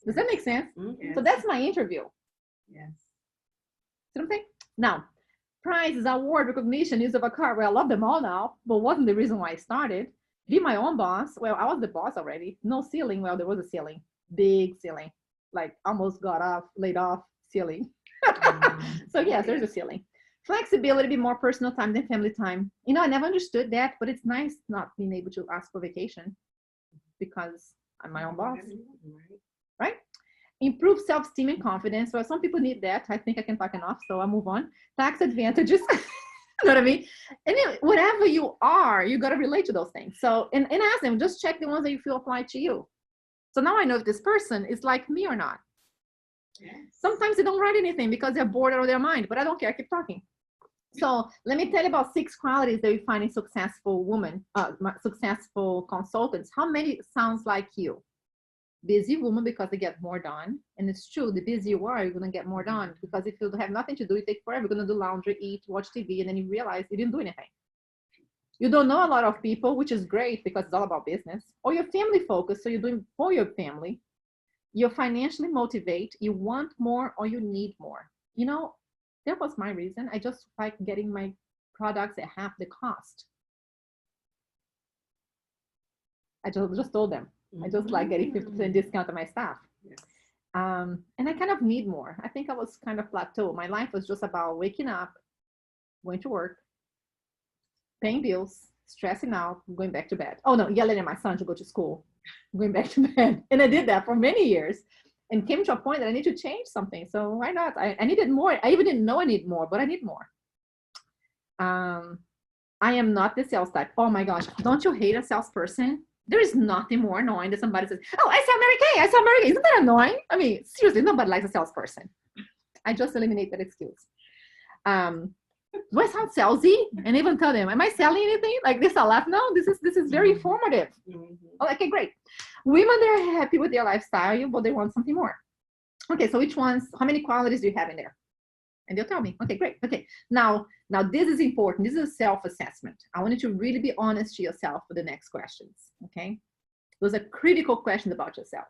Does that make sense? Mhm. So that's my interview. Yes. See what I'm saying? Now, prizes, award, recognition, use of a car. Well, I love them all now, but wasn't the reason why I started. Be my own boss. Well, I was the boss already. No ceiling. Well, there was a ceiling. Big ceiling. Like almost laid off ceiling. So yes, there's a ceiling. Flexibility, be more personal time than family time. I never understood that, but it's nice not being able to ask for vacation because I'm my own boss. Right? Improve self-esteem and confidence. Well, some people need that. I think I can talk enough, so I'll move on. Tax advantages. You know what I mean? Anyway, whatever you are, you got to relate to those things. So, and ask them, just check the ones that you feel apply to you. So now I know if this person is like me or not. Yes. Sometimes they don't write anything because they're bored out of their mind, but I don't care. I keep talking. So let me tell you about 6 qualities that we find in successful women, successful consultants. How many sounds like you? Busy woman because they get more done. And it's true, the busier you are, you're going to get more done because if you have nothing to do, you take forever. You're going to do laundry, eat, watch TV, and then you realize you didn't do anything. You don't know a lot of people, which is great because it's all about business. Or you're family focused, so you're doing for your family. You're financially motivated. You want more or you need more. That was my reason. I just like getting my products at half the cost. I just told them. I just like getting 50% discount on my stuff. Yes. And I kind of need more. I think I was kind of plateau. My life was just about waking up, going to work, paying bills, stressing out, going back to bed. Oh no, yelling at my son to go to school, going back to bed. And I did that for many years and came to a point that I need to change something. So why not? I needed more. I even didn't know I need more, but I need more. I am not the sales type. Oh my gosh, don't you hate a salesperson? There is nothing more annoying than somebody says, oh, I sell Mary Kay, I sell Mary Kay. Isn't that annoying? I mean, seriously, nobody likes a salesperson. I just eliminate that excuse. Do I sound salesy? And even tell them, am I selling anything? Like this, I laugh. No, this is very informative. Oh, okay, great. Women, they're happy with their lifestyle, but they want something more. Okay, so which ones, how many qualities do you have in there? And they'll tell me, okay, great. Okay, now this is important. This is a self-assessment. I want you to really be honest to yourself for the next questions, okay? Those are critical questions about yourself.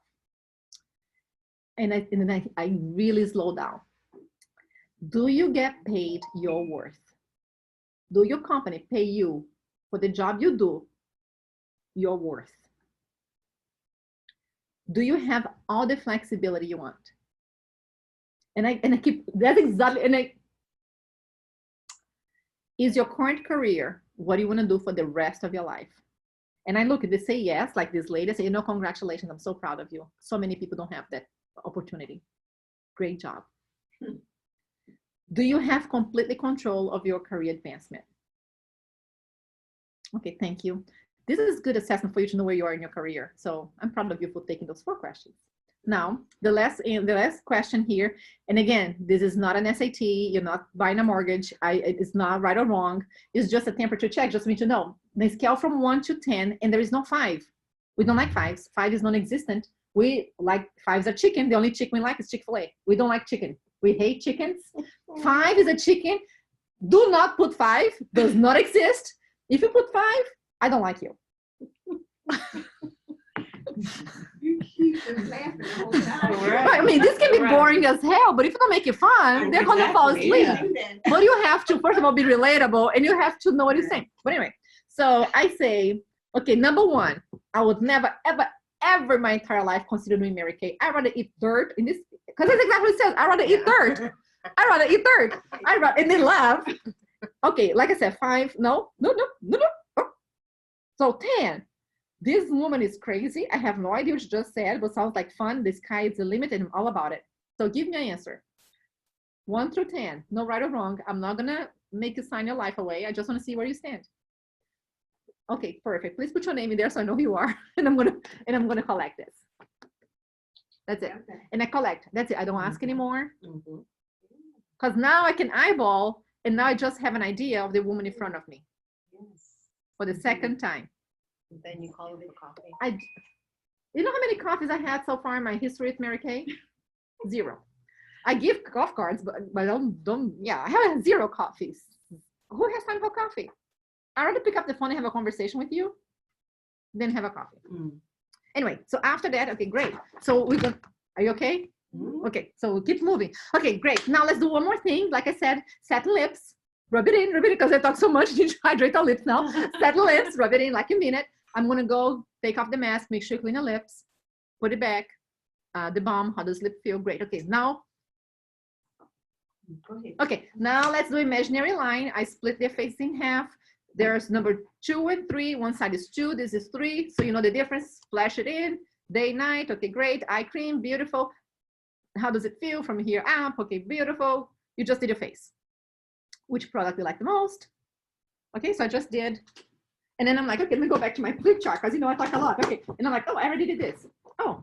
And then I really slow down. Do you get paid your worth? Do your company pay you for the job you do your worth? Do you have all the flexibility you want? And I keep, that's exactly, is your current career what you want to do for the rest of your life? And I look, they say yes, like this lady, I say, congratulations, I'm so proud of you. So many people don't have that opportunity. Great job. Do you have completely control of your career advancement? Okay, thank you. This is good assessment for you to know where you are in your career. So I'm proud of you for taking those 4 questions. Now, the last question here, and again, this is not an SAT, you're not buying a mortgage, it's not right or wrong, it's just a temperature check, just for me to know. The scale from 1 to 10, and there is no 5. We don't like 5s. 5 is non-existent. We like 5s are chicken. The only chicken we like is Chick-fil-A. We don't like chicken. We hate chickens. 5 is a chicken. Do not put 5, does not exist. If you put 5, I don't like you. You keep just laughing the whole time. Right. I mean, this can be boring as hell, but if you don't make it fun, they're gonna fall asleep. But you have to, first of all, be relatable, and you have to know what you're saying. But anyway, so I say, okay, number 1, I would never, ever, ever in my entire life consider doing Mary Kay. I'd rather eat dirt in this, because that's exactly what it says. I'd rather eat dirt. I'd rather eat dirt. And then laugh. Okay, like I said, 5, no. So 10. This woman is crazy. I have no idea what she just said, but sounds like fun. The sky is the limit, and I'm all about it. So give me an answer. 1 through 10. No right or wrong. I'm not gonna make you sign your life away. I just want to see where you stand. Okay, perfect. Please put your name in there so I know who you are, and I'm gonna collect this. That's it. Okay. And I collect. That's it. I don't ask anymore. Because now I can eyeball, and now I just have an idea of the woman in front of me Yes. for the second time. Then you call them for coffee. You know how many coffees I had so far in my history with Mary Kay? 0. I give coffee cards, but I don't, yeah, I have 0 coffees. Who has time for coffee? I'd rather pick up the phone and have a conversation with you than have a coffee. Anyway, so after that, okay, great. So we're going, are you okay? Okay, so we'll keep moving. Okay, great. Now let's do one more thing. Like I said, satin lips. Rub it in, because I talk so much, you hydrate our lips now. Satin lips, rub it in like a minute. I'm gonna go take off the mask, make sure you clean your lips, put it back. The balm, how does lip feel? Great. Okay, now, Go ahead. okay, now let's do imaginary line. I split their face in half. There's number 2 and 3. One side is 2, this is 3. So you know the difference. Flash it in, day, night. Okay, great. Eye cream, beautiful. How does it feel from here up? Okay, beautiful. You just did your face. Which product you like the most? Okay, so I just did. And then I'm like, okay, let me go back to my flip chart, because I talk a lot. Okay, and I'm like, oh, I already did this. Oh,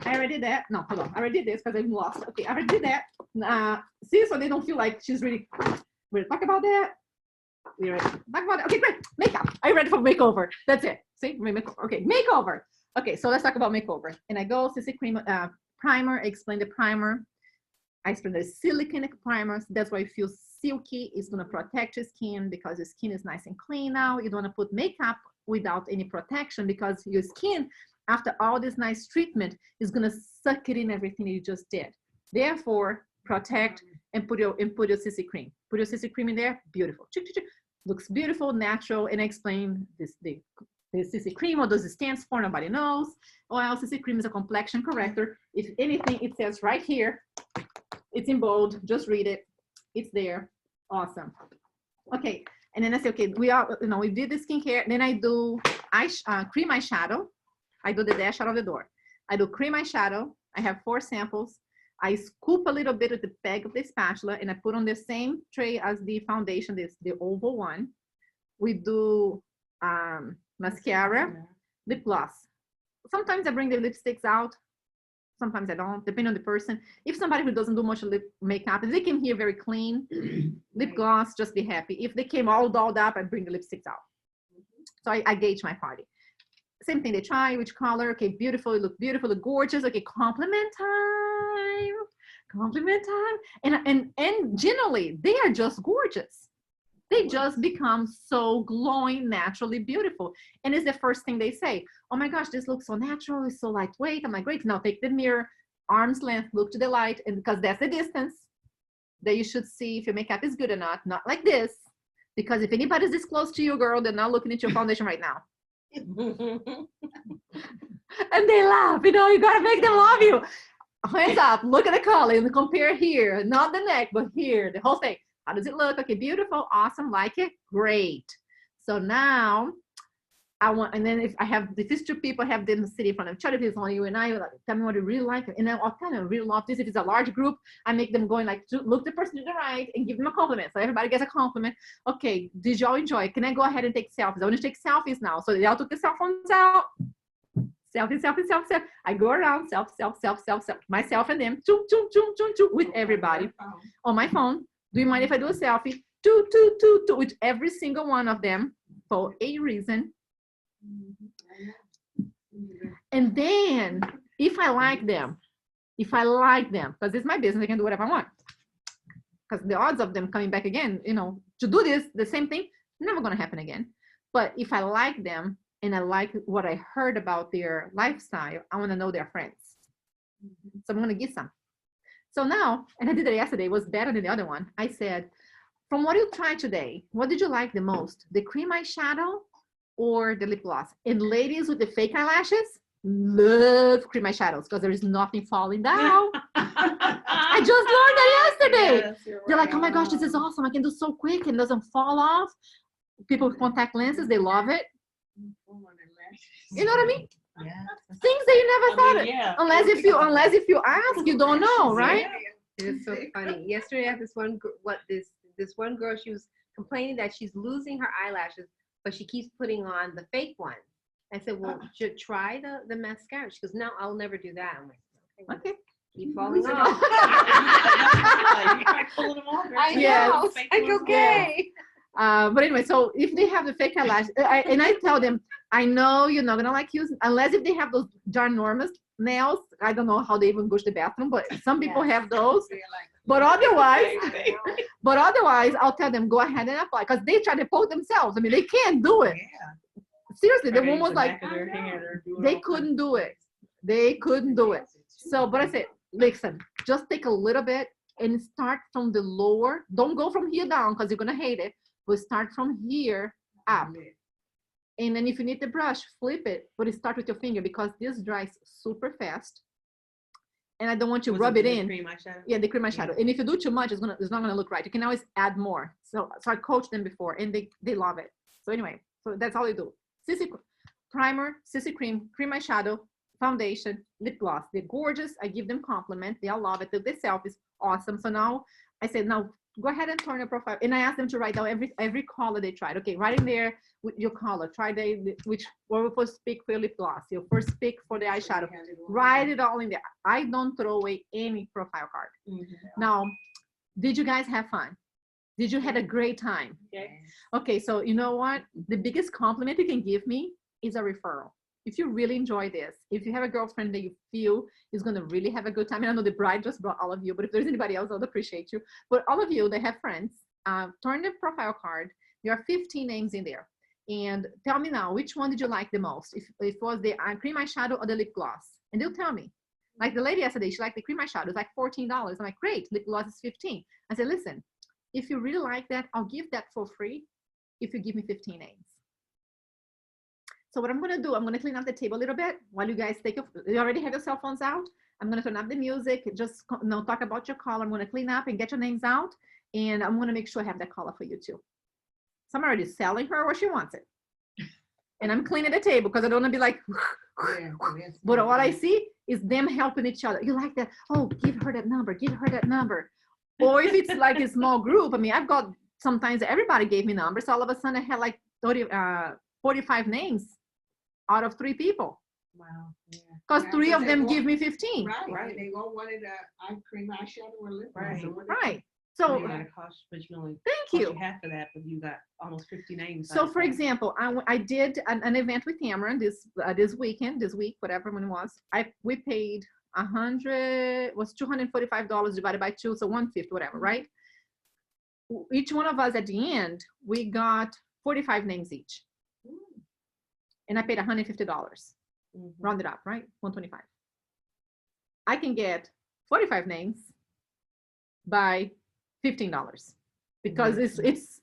I already did that. No, hold on. I already did this because I'm lost. Okay, I already did that. See, so they don't feel like she's really, we'll talk about that. We already talk about it. Okay, great. Makeup. Are you ready for makeover? That's it. See, okay, makeover. Okay, so let's talk about makeover. And I go CC cream primer. I explain the primer. I explain the silicone primer. So that's why it feels silky. It's gonna protect your skin because your skin is nice and clean now. You don't wanna put makeup without any protection, because your skin, after all this nice treatment, is gonna suck it in everything you just did. Therefore, protect and put your CC cream. Put your CC cream in there. Beautiful. Looks beautiful, natural. And I explain this the CC cream, what does it stands for? Nobody knows. Well, CC cream is a complexion corrector. If anything, it says right here. It's in bold. Just read it. It's there. Awesome. Okay. And then I say, okay, we did the skincare. Then I do cream eyeshadow. I do the dash out of the door. I do cream eyeshadow. I have 4 samples. I scoop a little bit with the peg of the spatula, and I put on the same tray as the foundation, the oval one. We do mascara, lip gloss. Sometimes I bring the lipsticks out. Sometimes I don't, depending on the person. If somebody who doesn't do much lip makeup, if they came here very clean, lip gloss, just be happy. If they came all dolled up, I bring the lipsticks out. So I gauge my party. Same thing, they try which color. Okay, beautiful, you look beautiful, look gorgeous. Okay, compliment time. Compliment time. And generally, they are just gorgeous. They just become so glowing, naturally beautiful. And it's the first thing they say. Oh my gosh, this looks so natural. It's so lightweight. I'm like, great. Now take the mirror, arm's length, look to the light. And because that's the distance that you should see if your makeup is good or not. Not like this. Because if anybody's this close to you, girl, they're not looking at your foundation right now. And they laugh, you know, you gotta make them love you. Hands up, look at the collar and compare here, not the neck, but here, the whole thing. How does it look? Okay, beautiful, awesome, like it, great. So now I want, and then if I have, if these two people have them sitting in front of each other, if it's only you and I, like, tell me what you really like. And then I'll kind of really love this. If it's a large group, I make them going like, look the person to the right and give them a compliment. So everybody gets a compliment. Okay, did y'all enjoy? Can I go ahead and take selfies? I want to take selfies now. So they all took the cell phones out. Selfie, selfie, selfie, selfie. I go around, self, myself and them, choo, choo, choo, choo, choo, with everybody on my phone. Do you mind if I do a selfie? Choo, choo, choo, choo, with every single one of them for a reason. And then if I like them, because it's my business, I can do whatever I want. Because the odds of them coming back again, you know, to do this, the same thing, never going to happen again. But if I like them, and I like what I heard about their lifestyle, I want to know their friends. So I'm going to get some. So now, and I did it yesterday, it was better than the other one. I said, from what you tried today, what did you like the most? The cream eyeshadow or the lip gloss? And ladies with the fake eyelashes love cream eyeshadows because there is nothing falling down. I just learned that yesterday. Yes, They're like, oh my gosh, this is awesome. I can do so quick and doesn't fall off. People with contact lenses, they love it. You know what I mean? Yeah. Things that you never thought of. Yeah. Unless if you ask, you don't know, right? It's so funny. Yesterday, I had this one one girl. She was complaining that she's losing her eyelashes, but she keeps putting on the fake one. I said, "Well, should try the mascara." She goes, "No, I'll never do that." I'm like, "Okay, Okay. keep falling off." Yes. Okay. But anyway, so if they have the fake eyelash, and I tell them, I know you're not gonna like using, unless if they have those ginormous nails. I don't know how they even go to the bathroom, but some people have those. But otherwise, I'll tell them go ahead and apply because they try to poke themselves. I mean, they can't do it. Seriously, the woman was like, they couldn't do it. They couldn't do it. So, but I said, listen, just take a little bit and start from the lower. Don't go from here down because you're gonna hate it. But start from here up. And then if you need the brush, flip it, but start with your finger because this dries super fast. And I don't want you to rub it in. Cream eyeshadow? Yeah, the cream eyeshadow. Yeah. And if you do too much, it's not gonna look right. You can always add more. So I coached them before and they love it. So anyway, so that's all they do. CC primer, CC cream, cream eyeshadow, foundation, lip gloss. They're gorgeous. I give them compliments. They all love it. The selfies, awesome. So now I said, now go ahead and turn your profile. And I asked them to write down every color they tried. Okay, right in there with your color. Try which first pick for your lip gloss, your first pick for the eyeshadow. Write it all in there. I don't throw away any profile card. Now, did you guys have fun? Did you had a great time? Yes. Okay, so you know what? The biggest compliment you can give me is a referral. If you really enjoy this, if you have a girlfriend that you feel is going to really have a good time, and I know the bride just brought all of you, but if there's anybody else, I would appreciate you. But all of you that have friends, turn the profile card. There are 15 names in there. And tell me now, which one did you like the most? If it was the cream eyeshadow or the lip gloss? And they'll tell me. Like the lady yesterday, she liked the cream eyeshadow. It's like $14. I'm like, great, lip gloss is 15. I said, listen, if you really like that, I'll give that for free if you give me 15 names. So what I'm gonna do, I'm gonna clean up the table a little bit while you guys you already have your cell phones out. I'm gonna turn up the music, just talk about your call. I'm gonna clean up and get your names out. And I'm gonna make sure I have that caller for you too. So I'm already selling her where she wants it. And I'm cleaning the table because I don't wanna be like, but all I see is them helping each other. You like that? Oh, give her that number, give her that number. Or if it's like a small group, I mean, I've got, sometimes everybody gave me numbers. So all of a sudden I had like 45 names out of 3 people. Wow. Yeah. Because 3 of them give me 15. Right. They all wanted a cream eyeshadow or lip gloss. Right. So you got a cost, but you only thank you. Half of that, but you got almost 50 names. So for example, I did an event with Cameron this week, whatever one it was. We paid $245 divided by 2, so 1/5, whatever, right? Each one of us at the end, we got 45 names each. And I paid $150. Rounded up, right? 125. I can get 45 names by $15 because it's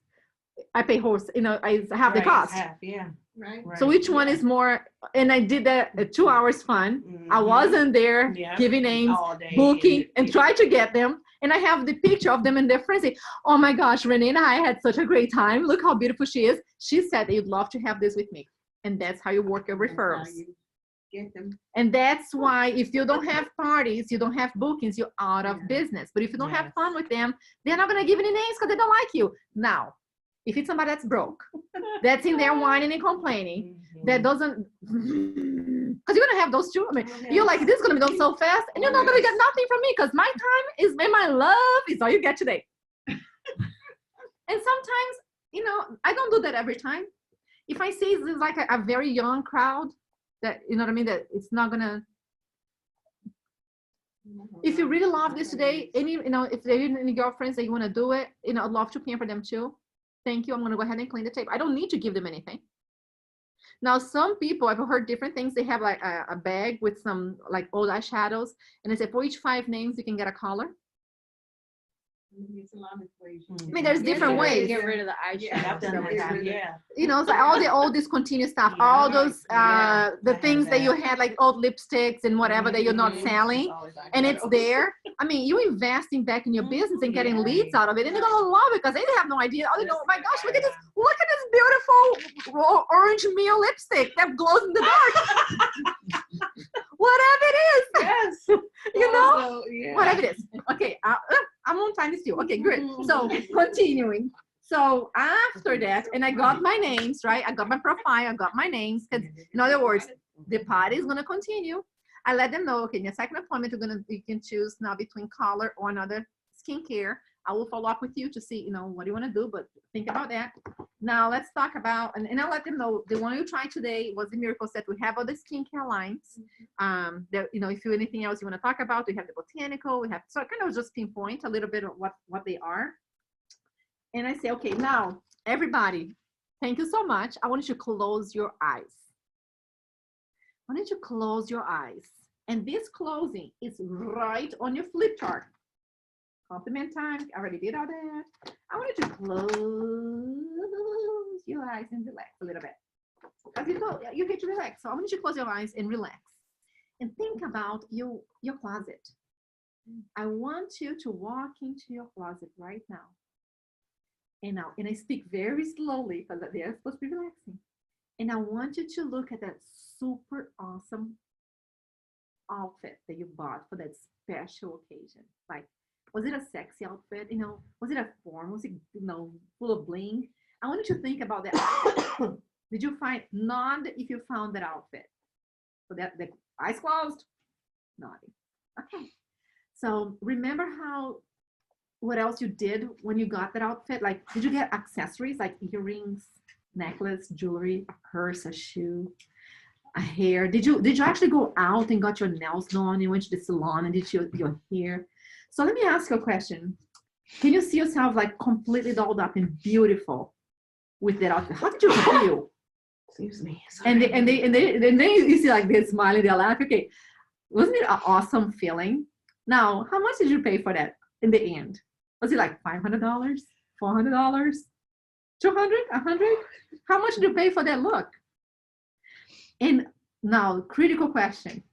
I pay horse, I have the cost. Yeah. Right. So which one is more? And I did that 2 hours fun. I wasn't there Yeah. giving names, All day. booking, and try to get them. And I have the picture of them and their friends say, oh my gosh, Renee and I had such a great time. Look how beautiful she is. She said that you'd love to have this with me. And that's how you work your That's how referrals. you get them. And that's why if you don't have parties, you don't have bookings, you're out of Yeah. business. But if you don't have Yes. fun with them, they're not gonna give any names because they don't like you. Now, if it's somebody that's broke, that's in there whining and complaining, that doesn't, because you're gonna have those too. I mean, you're like, this is gonna be done so fast, and you're not gonna get nothing from me because my time is, and my love is all you get today. And sometimes, you know, I don't do that every time. If I see it's like a very young crowd, that, you know what I mean, that it's not gonna, if you really love this today, any, you know, if there are any girlfriends that you want to do it, you know, I'd love to pamper them too. Thank you. I'm going to go ahead and clean the tape. I don't need to give them anything. Now, some people, I've heard different things. They have like a bag with some like old eyeshadows, and they say for each 5 names, you can get a color. It's a lot of ways. I mean, there's different ways. Get rid of the eyeshadow. I've done that. Yeah. You know, it's like all the old discontinued stuff, Yeah. all those, Yeah. the I things have that you that. had, like old lipsticks and whatever that you're not Mhm. selling. It's always And it's eyeshadows. there. I mean, you investing back in your business and getting Yeah. leads out of it, and they're gonna love it because they have no idea. Oh, they know, oh my gosh, look at this beautiful orange meal lipstick that glows in the dark. Whatever it is, Yes. you know, So, yeah. whatever it is. Okay, I'm on time still. Okay, good. So continuing. So after that, and I got my names, right? I got my profile, I got my names. Because in other words, the party is gonna continue. I let them know, okay, in your second appointment, you can choose now between color or another skincare. I will follow up with you to see, you know, what do you want to do, but think about that. Now let's talk about, and I'll let them know the one you tried today was the Miracle Set. We have all the skincare lines. That, you know, if you anything else you want to talk about, we have the botanical, we have, so I kind of just pinpoint a little bit of what they are. And I say, okay, now everybody, thank you so much. I want you to close your eyes. I want you to close your eyes. And this closing is right on your flip chart. Compliment time. I already did all that. I want you to close your eyes and relax a little bit. Because you get to relax. So I want you to close your eyes and relax. And think about your closet. I want you to walk into your closet right now. And I speak very slowly because they're supposed to be relaxing. And I want you to look at that super awesome outfit that you bought for that special occasion. Like, was it a sexy outfit? You know, was it a form? Was it, you know, full of bling? I want you to think about that outfit. Did you find, nod if you found that outfit. So that the eyes closed, nodding. Okay. So remember what else you did when you got that outfit? Like, did you get accessories like earrings, necklace, jewelry, a purse, a shoe, a hair? Did you actually go out and got your nails done? You went to the salon and did your hair? So let me ask you a question. Can you see yourself like completely dolled up and beautiful with that outfit? How did you feel? Excuse me. And then you see like they're smiling, they're laughing. Okay, wasn't it an awesome feeling? Now, how much did you pay for that in the end? Was it like $500, $400, $200, $100? How much did you pay for that look? And now, critical question: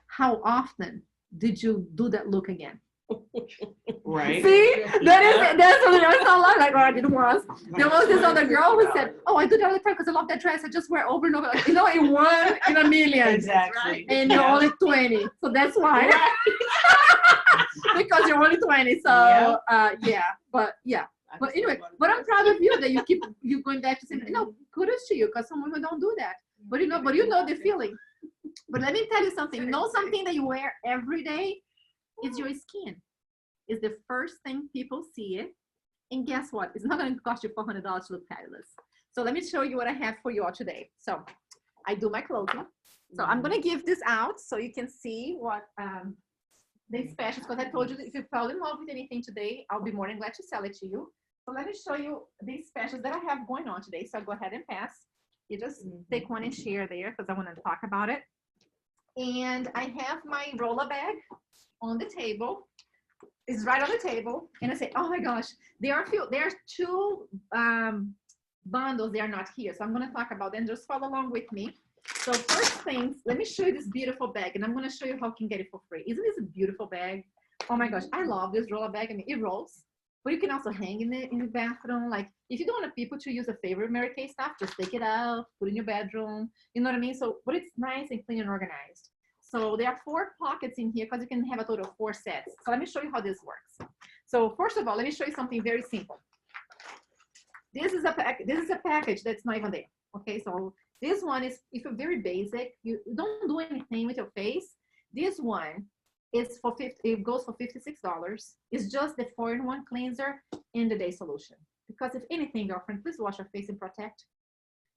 how often did you do that look again? Right. See, that's something I saw a lot. Like, oh, I did it once. There was this other girl who said, "Oh, I do that all the time because I love that dress. I just wear over and over." Like, you know, in one in a million. Exactly. And you're only 20, so that's why. Because you're only 20. So yeah, but anyway, but I'm proud of you that you going back to say, kudos to you, because some women don't do that. But you know the feeling. But let me tell you something. You know something that you wear every day is your skin. It's the first thing people see it. And guess what? It's not going to cost you $400 to look fabulous. So let me show you what I have for you all today. So I do my clothing. So I'm going to give this out so you can see what the specials, because I told you that if you fall in love with anything today, I'll be more than glad to sell it to you. So let me show you these specials that I have going on today. So I'll go ahead and pass. You just take one and share there because I want to talk about it. And I have my roller bag on the table. It's right on the table. And I say, oh my gosh, there are two bundles, they are not here. So I'm going to talk about them. Just follow along with me. So first things, let me show you this beautiful bag, and I'm going to show you how you can get it for free. Isn't this a beautiful bag? Oh my gosh, I love this roller bag. I mean, it rolls, but you can also hang in the bathroom. Like if you don't want people to use a favorite Mary Kay stuff, just take it out, put it in your bedroom. You know what I mean? So, but it's nice and clean and organized. So there are 4 pockets in here because you can have a total of 4 sets. So let me show you how this works. So first of all, let me show you something very simple. This is a package that's not even there. Okay, so this one is, if you're very basic, you don't do anything with your face. This one is for it goes for $56. It's just the 4-in-1 cleanser and the day solution. Because if anything, girlfriend, please wash your face and protect.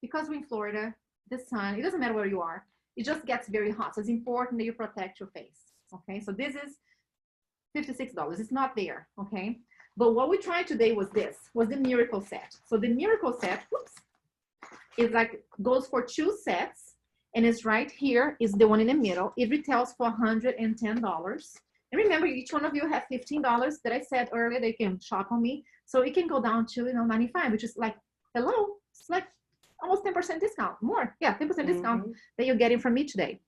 Because we're in Florida, the sun, it doesn't matter where you are, it just gets very hot. So it's important that you protect your face. Okay, so this is $56. It's not there. Okay, but what we tried today was the miracle set. So the miracle set, whoops, is like goes for 2 sets, and it's right here is the one in the middle. It retails for $110. And remember, each one of you have $15 that I said earlier they can shop on me. So it can go down to, you know, $95, which is like, hello, it's like almost 10% discount, more, yeah, 10% discount that you're getting from me today.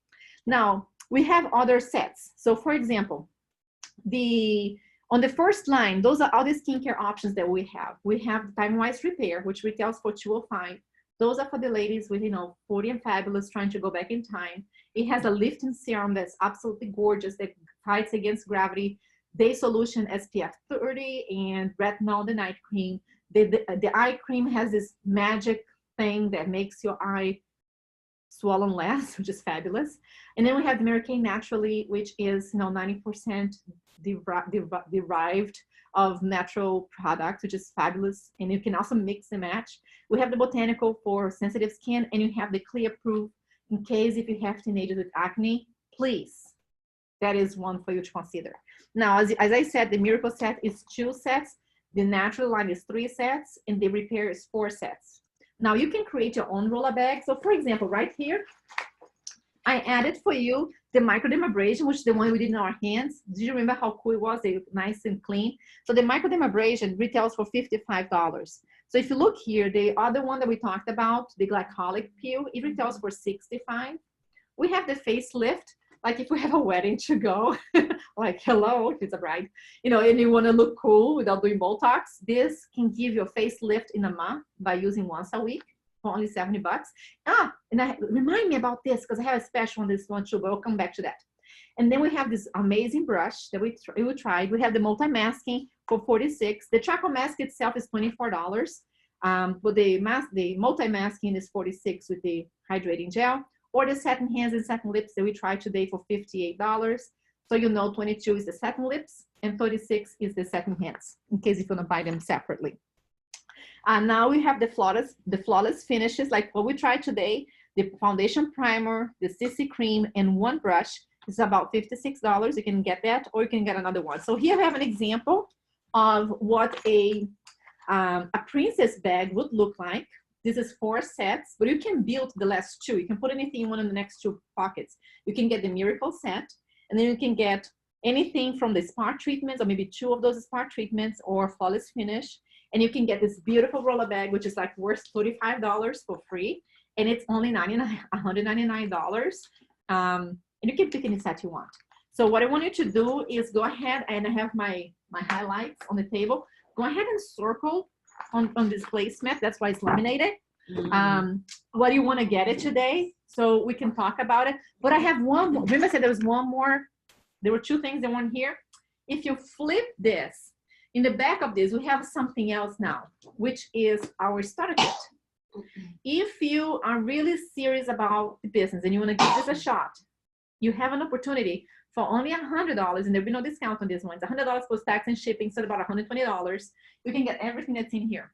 Now we have other sets. So for example, on the first line, those are all the skincare options that we have. We have the Time Wise Repair, which retails for $205. Those are for the ladies with, you know, 40 and fabulous, trying to go back in time. It has a lifting serum that's absolutely gorgeous that fights against gravity. Day solution SPF 30 and retinol, the night cream. The eye cream has this magic thing that makes your eye swollen less, which is fabulous. And then we have the Mary Kay Naturally, which is, you know, 90% derived of natural products, which is fabulous. And you can also mix and match. We have the Botanical for sensitive skin, and you have the Clear Proof in case if you have teenagers with acne, please. That is one for you to consider. Now, as I said, the Miracle set is 2 sets. The Natural line is 3 sets, and the Repair is 4 sets. Now you can create your own roller bag. So for example, right here, I added for you the microdermabrasion, which is the one we did in our hands. Do you remember how cool it was? They were nice and clean. So the microdermabrasion retails for $55. So if you look here, the other one that we talked about, the glycolic peel, it retails for $65. We have the facelift, like if we have a wedding to go, like hello, if it's a bride, you know, and you want to look cool without doing Botox, this can give you a facelift in a month by using once a week for only $70. And remind me about this because I have a special on this one too, but we'll come back to that. And then we have this amazing brush that we tried. We have the multi-masking for $46. The charcoal mask itself is $24. But the multi-masking is $46 with the hydrating gel. Or the satin hands and satin lips that we tried today for $58. So you know 22 is the satin lips and 36 is the satin hands, in case if you want to buy them separately. Now we have the flawless finishes, like what we tried today, the foundation primer, the CC cream, and one brush. It's about $56. You can get that, or you can get another one. So here we have an example of what a princess bag would look like. This is 4 sets, but you can build the last 2. You can put anything in one of the next 2 pockets. You can get the Miracle set, and then you can get anything from the spa treatments, or maybe 2 of those spa treatments, or flawless finish. And you can get this beautiful roller bag, which is like worth $35 for free, and it's only $199. And you can pick any set you want. So what I want you to do is go ahead, and I have my highlights on the table. Go ahead and circle on this placemat. That's why it's laminated. What do you want to get it today? So we can talk about it. But I have one more. Remember I said there was one more. There were 2 things in one here. If you flip this, in the back of this, we have something else now, which is our starter kit. If you are really serious about the business and you want to give this a shot, you have an opportunity for only $100, and there'll be no discount on this one. It's $100 plus tax and shipping, so about $120. You can get everything that's in here.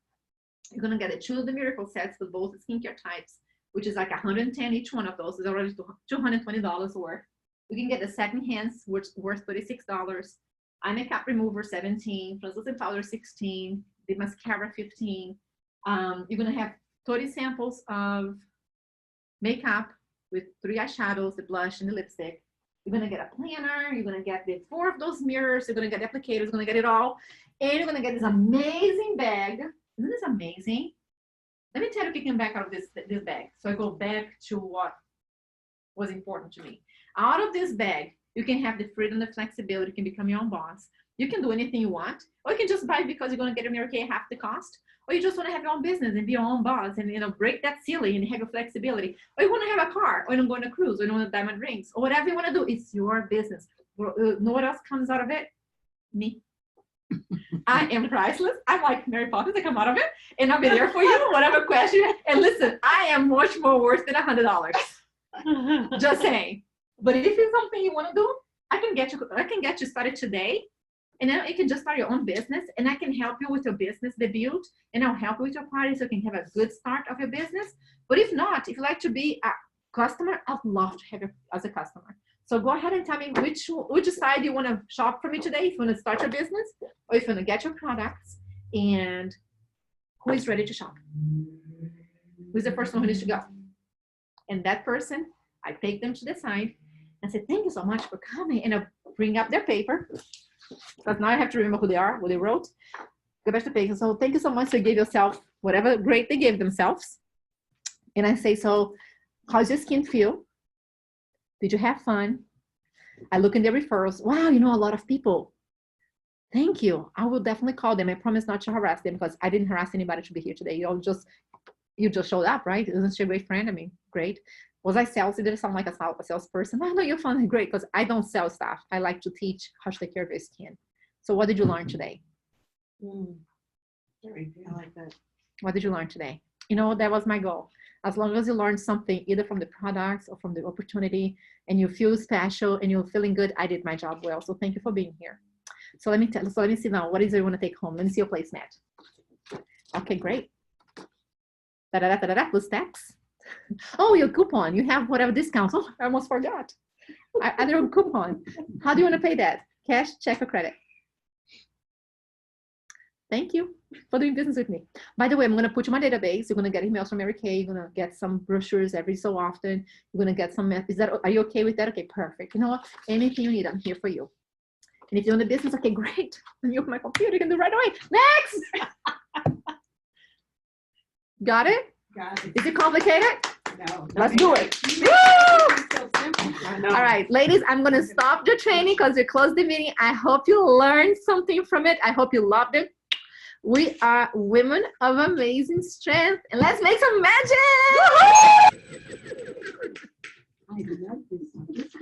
You're gonna get 2 of the Miracle sets with both skincare types, which is like $110 each one of those. Is already $220 worth. You can get the satin hands, which worth $36. Eye makeup remover $17, translucent powder $16, the mascara $15. You're gonna have 30 samples of makeup with 3 eyeshadows, the blush, and the lipstick. You're gonna get a planner. You're gonna get the 4 of those mirrors. You're gonna get the applicators. You're gonna get it all, and you're gonna get this amazing bag. Isn't this amazing? Let me tell you what can back out of this bag. So I go back to what was important to me. Out of this bag, you can have the freedom, the flexibility, you can become your own boss. You can do anything you want, or you can just buy because you're going to get a Mary Kay half the cost, or you just want to have your own business and be your own boss and, you know, break that ceiling and have your flexibility, or you want to have a car, or you want to go on a cruise, or you want diamond rings, or whatever you want to do. It's your business. Know what else comes out of it? Me. I am priceless. I'm like Mary Poppins. I come out of it, and I'll be there for you, whatever question you have. And listen, I am much more worth than $100. Just saying. But if it's something you want to do, I can get you started today, and then you can just start your own business, and I can help you with your business debut, and I'll help you with your party so you can have a good start of your business. But if not, if you like to be a customer, I'd love to have you as a customer. So go ahead and tell me which side you want to shop from me today, if you want to start your business, or if you want to get your products, and who is ready to shop? Who's the person who needs to go? And that person, I take them to the side and say, thank you so much for coming. And I bring up their paper, because now I have to remember who they are, what they wrote. Go back to the paper. So thank you so much. You gave yourself whatever grade they gave themselves. And I say, so how's your skin feel? Did you have fun? I look in the referrals. Wow, you know a lot of people. Thank you. I will definitely call them. I promise not to harass them, because I didn't harass anybody to be here today. You just showed up, right? Isn't she a great friend? I mean, great. Was I salesy? Did I sound like a salesperson? Oh, no, you're fun. Great, because I don't sell stuff. I like to teach how to take care of your skin. So what did you learn today? Very good. I like that. What did you learn today? You know, that was my goal. As long as you learn something, either from the products or from the opportunity, and you feel special and you're feeling good, I did my job well. So thank you for being here. So let me see now. What is it you want to take home? Let me see your placemat. Okay, great. Plus tax. Oh, your coupon. You have whatever discounts. Oh, I almost forgot. I did a coupon. How do you want to pay that? Cash, check, or credit? Thank you for doing business with me. By the way, I'm going to put you in my database. You're going to get emails from Mary Kay. You're going to get some brochures every so often. You're going to get some. Are you okay with that? Okay, perfect. You know what? Anything you need, I'm here for you. And if you're in the business, okay, great. Let me open my computer. You can do it right away. Next. Got it? Got it. Is it complicated? No. Let's do it. Woo! So simple. I know. All right, ladies, I'm going to stop the training because we closed the meeting. I hope you learned something from it. I hope you loved it. We are women of amazing strength, and let's make some magic. I love this.